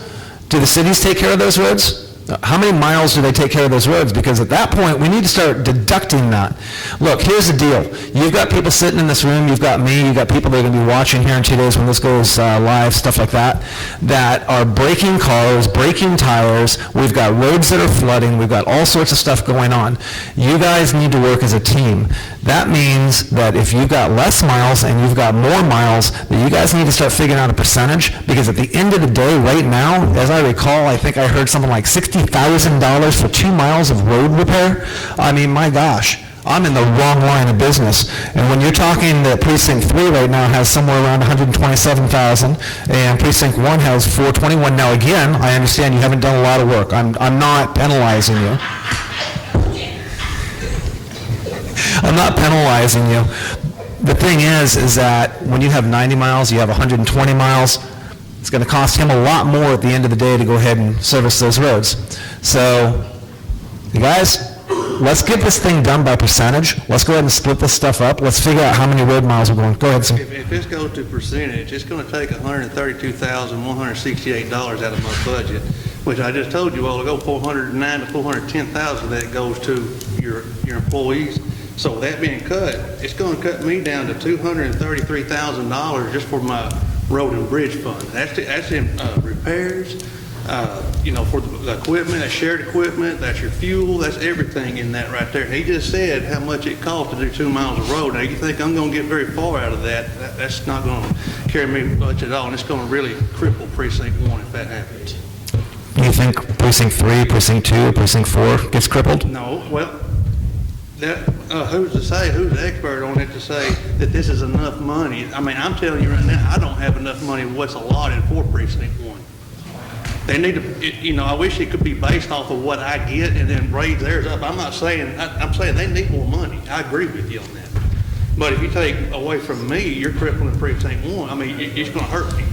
do the cities take care of those roads? How many miles do they take care of those roads? Because at that point, we need to start deducting that. Look, here's the deal. You've got people sitting in this room, you've got me, you've got people that are going to be watching here in 2 days when this goes live, stuff like that, that are breaking cars, breaking tires. We've got roads that are flooding. We've got all sorts of stuff going on. You guys need to work as a team. That means that if you've got less miles and you've got more miles, that you guys need to start figuring out a percentage, because at the end of the day, right now, as I recall, I think I heard something like $60,000 for 2 miles of road repair. I mean, my gosh, I'm in the wrong line of business. And when you're talking that Precinct 3 right now has somewhere around 127,000, and Precinct 1 has 421. Now again, I understand you haven't done a lot of work. I'm not penalizing you. I'm not penalizing you. The thing is that when you have 90 miles, you have 120 miles, it's going to cost him a lot more at the end of the day to go ahead and service those roads. So, you guys, let's get this thing done by percentage. Let's go ahead and split this stuff up. Let's figure out how many road miles we're going. Go ahead, sir. If this goes to percentage, it's going to take $132,168 out of my budget, which I just told you all ago, 409 to 410,000 that goes to your employees. So that being cut, it's going to cut me down to $233,000 just for my road and bridge fund. That's in repairs, for the equipment, that's shared equipment, that's your fuel, that's everything in that right there. And he just said how much it costs to do 2 miles of road. Now, you think I'm going to get very far out of that? That's not going to carry me much at all, and it's going to really cripple Precinct 1 if that happens. You think Precinct 3, Precinct 2, Precinct 4 gets crippled? No, well, who's to say, who's the expert on it to say that this is enough money? I mean, I'm telling you right now, I don't have enough money what's allotted for Precinct 1. They need to, I wish it could be based off of what I get and then raise theirs up. I'm not saying, I'm saying they need more money. I agree with you on that. But if you take away from me, you're crippling Precinct 1. I mean, it's going to hurt me.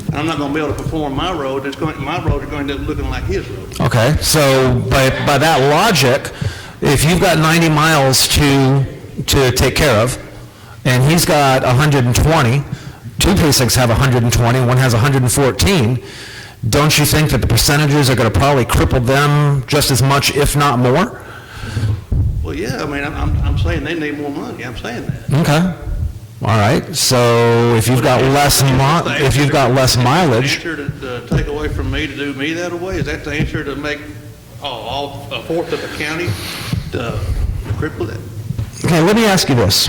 And I'm not going to be able to perform my road. My road is going to end up looking like his road. Okay, so by that logic, if you've got 90 miles to to take care of, and he's got 120, two precincts have 120, one has 114, don't you think that the percentages are going to probably cripple them just as much, if not more? Well, yeah, I mean, I'm saying they need more money, I'm saying that. Okay. All right, so if you've got less mileage. Is that the answer to take away from me to do me that way? Is that the answer to make all a fourth of the county to cripple it? Okay, let me ask you this.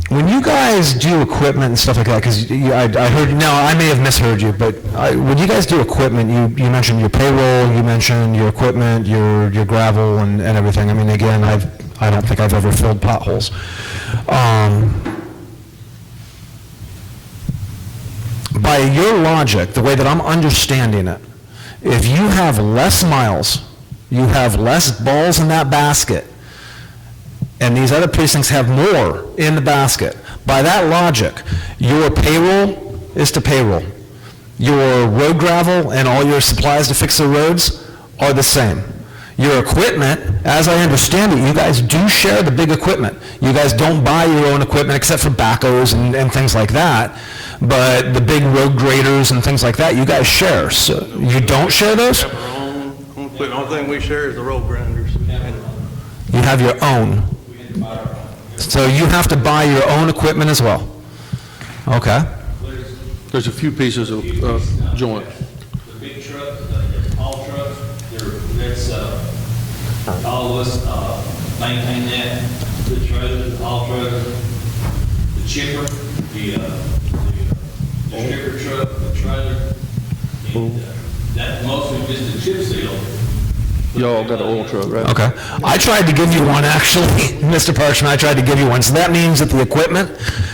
When you guys do equipment and stuff like that, because I heard, now I may have misheard you, but when you guys do equipment, you mentioned your payroll, you mentioned your equipment, your gravel and everything. I mean, again, I don't think I've ever filled potholes. By your logic, the way that I'm understanding it, if you have less miles, you have less balls in that basket, and these other precincts have more in the basket, by that logic, your payroll is to payroll. Your road gravel and all your supplies to fix the roads are the same. Your equipment, as I understand it, you guys do share the big equipment. You guys don't buy your own equipment except for backhoes and things like that, but the big road graders and things like that, you guys share. So you don't share those? We have our own equipment. The only thing we share is the road grinders. You have your own. So you have to buy your own equipment as well? Okay. There's a few pieces of joint. The big trucks, the haul trucks, that's, all of us maintain that, the trailer, the haul trailer, the chipper, the stripper truck, the trailer, and that's mostly just a chip seal. Y'all got an oil truck, right? Okay. I tried to give you one, actually, Mr. Parchman, I tried to give you one. So that means that the equipment,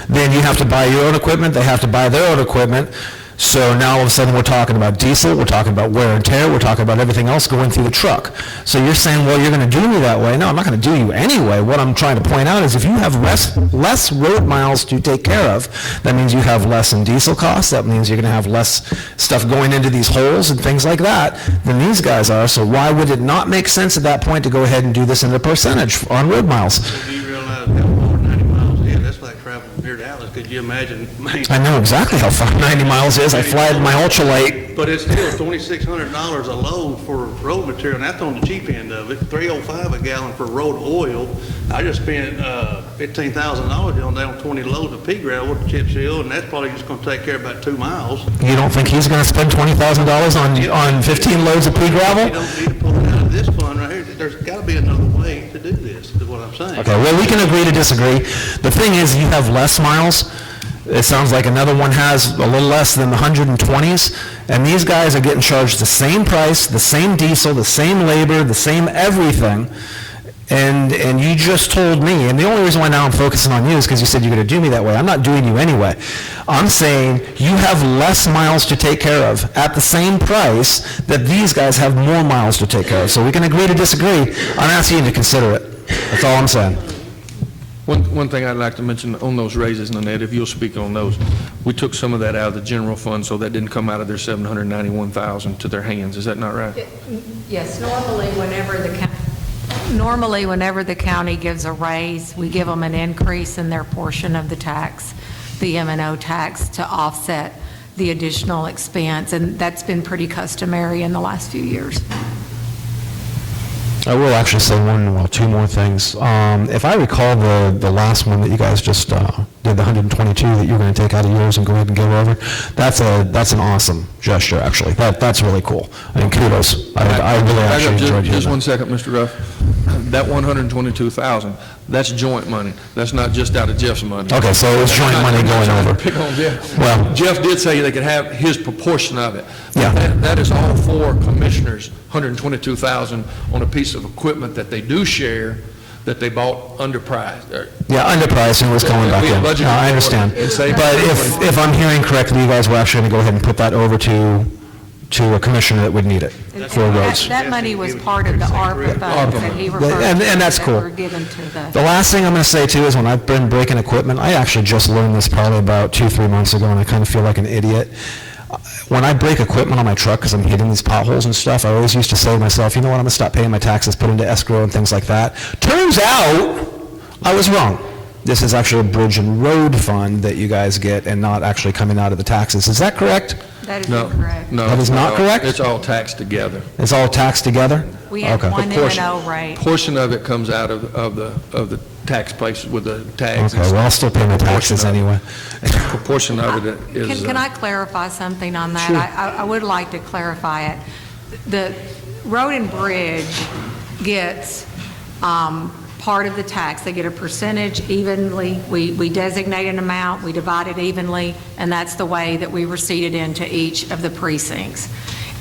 then you have to buy your own equipment, they have to buy their own equipment. So now all of a sudden we're talking about diesel, we're talking about wear and tear, we're talking about everything else going through the truck. So you're saying, well, you're going to do me that way. No, I'm not going to do you anyway. What I'm trying to point out is if you have less road miles to take care of, that means you have less in diesel costs, that means you're going to have less stuff going into these holes and things like that than these guys are. So why would it not make sense at that point to go ahead and do this in a percentage on road miles? Do you realize how far 90 miles is? That's like traveling from here to Dallas. Could you imagine? I know exactly how far 90 miles is. I fly my ultralight. But it's still $2,600 a load for road material, and that's on the cheap end of it. $3.05 a gallon for road oil. I just spent $15,000 on down 20 loads of pea gravel with the chip seal, and that's probably just going to take care of about 2 miles. You don't think he's going to spend $20,000 on 15 loads of pea gravel? You don't need to pull it out of this fund right here. There's got to be another way to do this, is what I'm saying. Okay, well, we can agree to disagree. The thing is, you have less miles. It sounds like another one has a little less than the 120s, and these guys are getting charged the same price, the same diesel, the same labor, the same everything, and you just told me, and the only reason why now I'm focusing on you is because you said you're going to do me that way. I'm not doing you anyway. I'm saying you have less miles to take care of at the same price that these guys have more miles to take care of. So we can agree to disagree. I'm asking you to consider it. That's all I'm saying. One thing I'd like to mention on those raises, Nanette, if you'll speak on those, we took some of that out of the general fund, so that didn't come out of their $791,000 to their hands. Is that not right? Yes, normally whenever the county gives a raise, we give them an increase in their portion of the tax, the M&O tax, to offset the additional expense, and that's been pretty customary in the last few years. I will actually say two more things. If I recall the last one that you guys just did, the 122 that you're going to take out of yours and go ahead and give over, that's an awesome gesture, actually. That's really cool. I mean, kudos. I really actually enjoyed hearing Just that. 1 second, Mr. Ruff. That $122,000, that's joint money. That's not just out of Jeff's money. Okay, so it's joint money going over. Pick on Jeff. Well, Jeff did say they could have his proportion of it. Yeah. That is all four commissioners, $122,000 on a piece of equipment that they do share, that they bought underpriced. Yeah, underpriced and was coming back in. No, I understand. But if I'm hearing correctly, you guys were actually going to go ahead and put that over to a commissioner that would need it for roads. That money was part of the ARPA funds that he referred to. And that's cool. That were given to The last thing I'm going to say too is when I've been breaking equipment, I actually just learned this probably about 2-3 months ago, and I kind of feel like an idiot. When I break equipment on my truck because I'm hitting these potholes and stuff, I always used to say to myself, you know what, I'm going to stop paying my taxes, put into escrow and things like that. Turns out, I was wrong. This is actually a bridge and road fund that you guys get and not actually coming out of the taxes. Is that correct? That is No, incorrect. no. That is not correct? It's all taxed together. It's all taxed together? We have Okay. one M&O rate. Portion of it comes out of the tax places with the tags. Okay, well, I'll still pay my taxes anyway. A portion of it is. Can I clarify something on that? Sure. I would like to clarify it. The road and bridge gets part of the tax. They get a percentage evenly. We designate an amount, we divide it evenly, and that's the way that we receipt it into each of the precincts.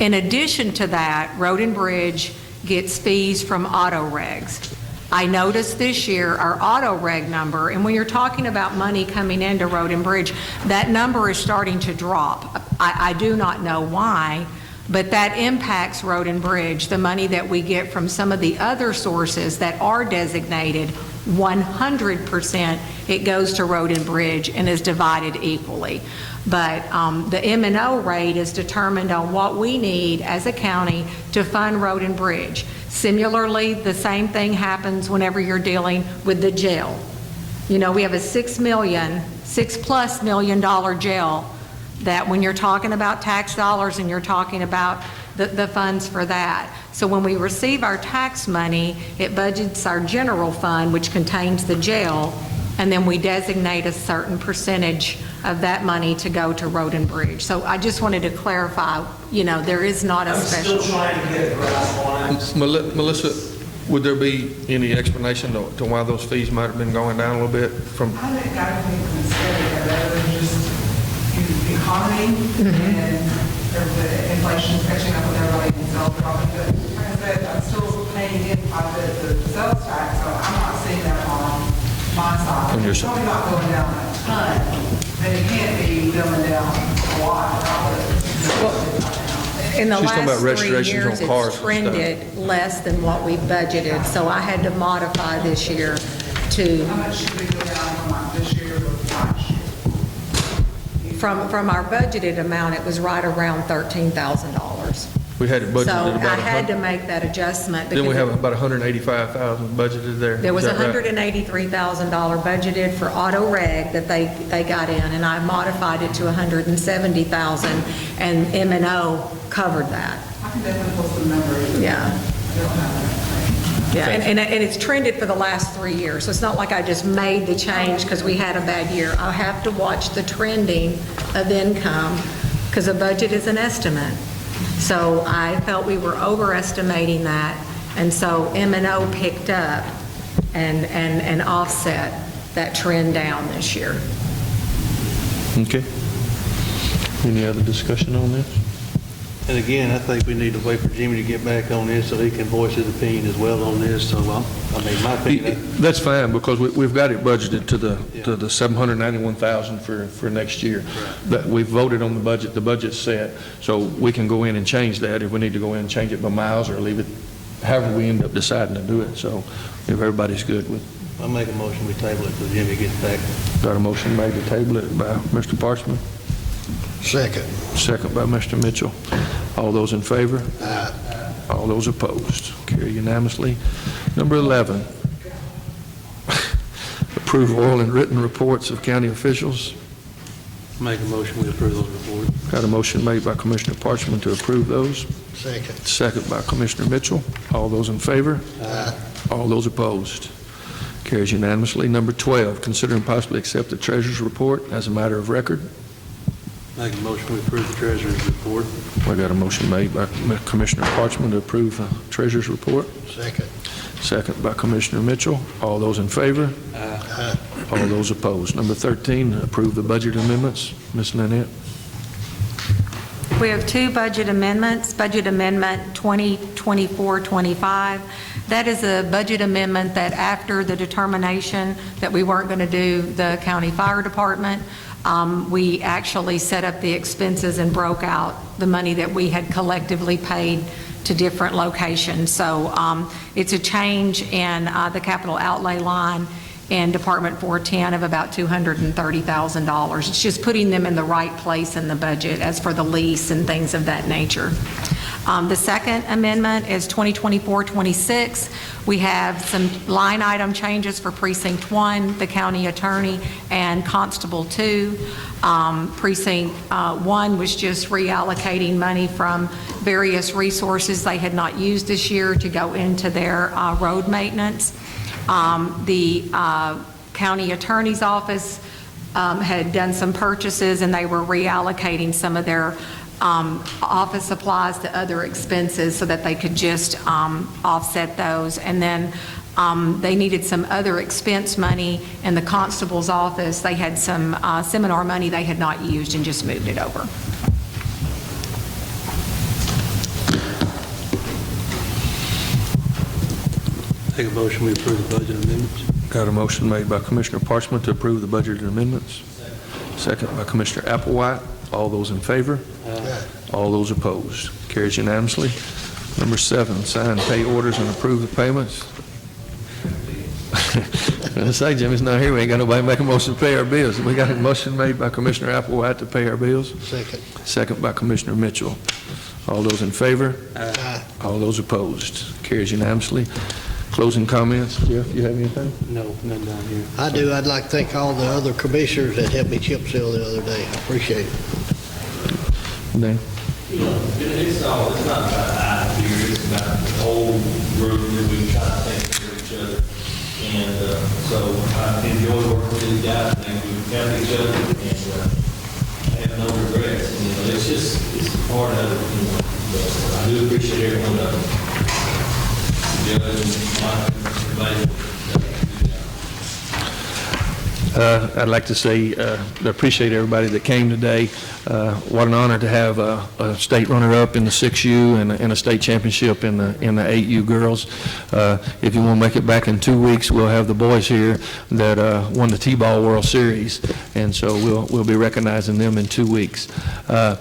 In addition to that, road and bridge gets fees from auto regs. I noticed this year our auto reg number, and when you're talking about money coming into road and bridge, that number is starting to drop. I do not know why, but that impacts road and bridge. The money that we get from some of the other sources that are designated, 100% it goes to road and bridge and is divided equally. But the M&O rate is determined on what we need as a county to fund road and bridge. Similarly, the same thing happens whenever you're dealing with the jail. You know, we have a $6+ million jail that when you're talking about tax dollars and you're talking about the funds for that. So when we receive our tax money, it budgets our general fund, which contains the jail, and then we designate a certain percentage of that money to go to road and bridge. So I just wanted to clarify, you know, there is not a special. I'm still trying to get a grasp on it. Melissa, would there be any explanation to why those fees might have been going down a little bit from? I think I would be considered rather than just the economy and the inflation catching up with everybody and sales dropping. But like I said, I'm still paying in the sales tax, so I'm not seeing that on my side. On your It's side. probably not going down a ton, but it can't be going down a lot. In the She's talking about last 3 registrations years, on cars it's and stuff. trended less than what we budgeted, so I had to modify this year to. How much should we go down from like this year to last year? From our budgeted amount, it was right around $13,000. We had it budgeted So about I had to make that adjustment. Then we because have about 185,000 budgeted there. There was Is that right? $183,000 budgeted for auto reg that they got in, and I modified it to $170,000, and M&O covered that. I can definitely pull some numbers. Yeah. I don't have that. Yeah, and it's trended for the last 3 years, so it's not like I just made the change because we had a bad year. I have to watch the trending of income because a budget is an estimate. So I felt we were overestimating that, and so M&O picked up and offset that trend down this year. Okay. Any other discussion on this? And again, I think we need to wait for Jimmy to get back on this so he can voice his opinion as well on this. So, my opinion. That's fine, because we've got it budgeted to the 791,000 for next year. That we voted on the budget's set, so we can go in and change that if we need to go in and change it by miles or leave it, however we end up deciding to do it. So if everybody's good with. I'll make a motion, we table it till Jimmy gets back. Got a motion made to table it by Mr. Parchman. Second. Second by Mr. Mitchell. All those in favor? Aye. All those opposed? Carry unanimously. Number 11, approve oral and written reports of county officials. Make a motion, we approve those reports. Got a motion made by Commissioner Parchman to approve those. Second. Second by Commissioner Mitchell. All those in favor? Aye. All those opposed? Carries unanimously. Number 12, consider and possibly accept the treasurer's report as a matter of record. Make a motion, we approve the treasurer's report. We got a motion made by Commissioner Parchman to approve the treasurer's report. Second. Second by Commissioner Mitchell. All those in favor? Aye. All those opposed. Number 13, approve the budget amendments. Ms. Nanette? We have 2 budget amendments. Budget Amendment 2024-25. That is a budget amendment that after the determination that we weren't going to do the county fire department, we actually set up the expenses and broke out the money that we had collectively paid to different locations. So it's a change in the capital outlay line in Department 410 of about $230,000. It's just putting them in the right place in the budget as for the lease and things of that nature. The second amendment is 2024-26. We have some line item changes for Precinct 1, the county attorney, and Constable 2. Precinct 1 was just reallocating money from various resources they had not used this year to go into their road maintenance. The county attorney's office had done some purchases, and they were reallocating some of their office supplies to other expenses so that they could just offset those. And then they needed some other expense money in the constable's office. They had some seminar money they had not used and just moved it over. Take a motion, we approve the budget amendments. Got a motion made by Commissioner Parchman to approve the budget amendments. Second by Commissioner Applewhite. All those in favor? All those opposed? Carries unanimously. Number 7, sign pay orders and approve the payments. I say Jimmy's not here. We ain't got nobody make a motion to pay our bills. We got a motion made by Commissioner Applewhite to pay our bills. Second. Second by Commissioner Mitchell. All those in favor? All those opposed? Carries unanimously. Closing comments. Jeff, you have anything? No, none down here. I do. I'd like to thank all the other commissioners that helped me chip seal the other day. I appreciate it. Dan? It's not about I here, it's about the whole group that we try to take care of each other. And so I enjoy working with these guys, I think we've found each other, and I have no regrets. And, it's just, it's part of it, but I do appreciate every one of them. I'd like to say I appreciate everybody that came today. What an honor to have a state runner-up in the 6U and a state championship in the 8U girls. If you want to make it back in 2 weeks, we'll have the boys here that won the T-ball World Series, and so we'll be recognizing them in 2 weeks. I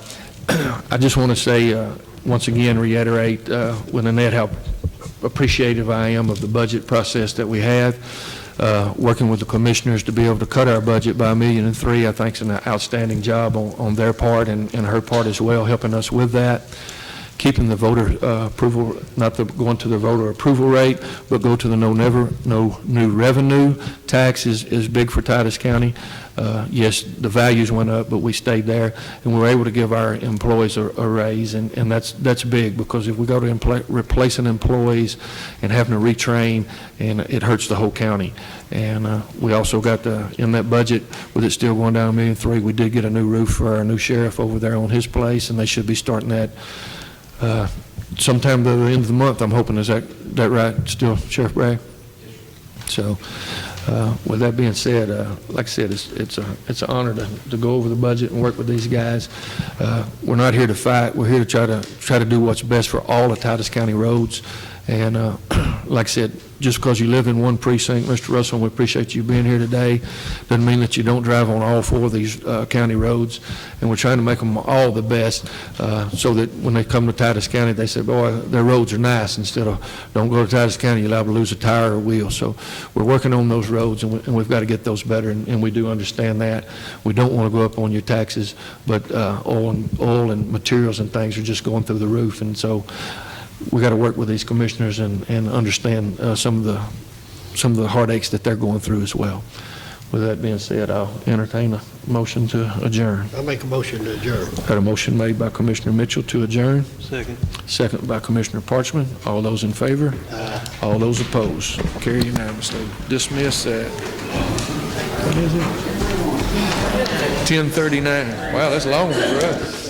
just want to say once again, reiterate with Annette how appreciative I am of the budget process that we have. Working with the commissioners to be able to cut our budget by $1.3 million, I think is an outstanding job on their part and her part as well, helping us with that. Keeping the voter approval, not going to the voter approval rate, but go to the no new revenue tax is big for Titus County. Yes, the values went up, but we stayed there, and we were able to give our employees a raise, and that's big, because if we go to replacing employees and having to retrain, and it hurts the whole county. And we also got in that budget, with it still going down $1.3 million, we did get a new roof for our new sheriff over there on his place, and they should be starting that sometime by the end of the month, I'm hoping. Is that right still, Sheriff Bragg? So with that being said, like I said, it's an honor to go over the budget and work with these guys. We're not here to fight. We're here to try to do what's best for all the Titus County roads. And like I said, just because you live in one precinct, Mr. Russell, we appreciate you being here today, doesn't mean that you don't drive on all 4 of these county roads. And we're trying to make them all the best so that when they come to Titus County, they say, boy, their roads are nice, instead of don't go to Titus County, you're liable to lose a tire or a wheel. So we're working on those roads, and we've got to get those better, and we do understand that. We don't want to go up on your taxes, but oil and materials and things are just going through the roof. And so we got to work with these commissioners and understand some of the heartaches that they're going through as well. With that being said, I'll entertain a motion to adjourn. I'll make a motion to adjourn. Got a motion made by Commissioner Mitchell to adjourn. Second. Second by Commissioner Parchman. All those in favor? Aye. All those opposed? Carried unanimously. Dismiss at, what is it? 10:39. Wow, that's long for us.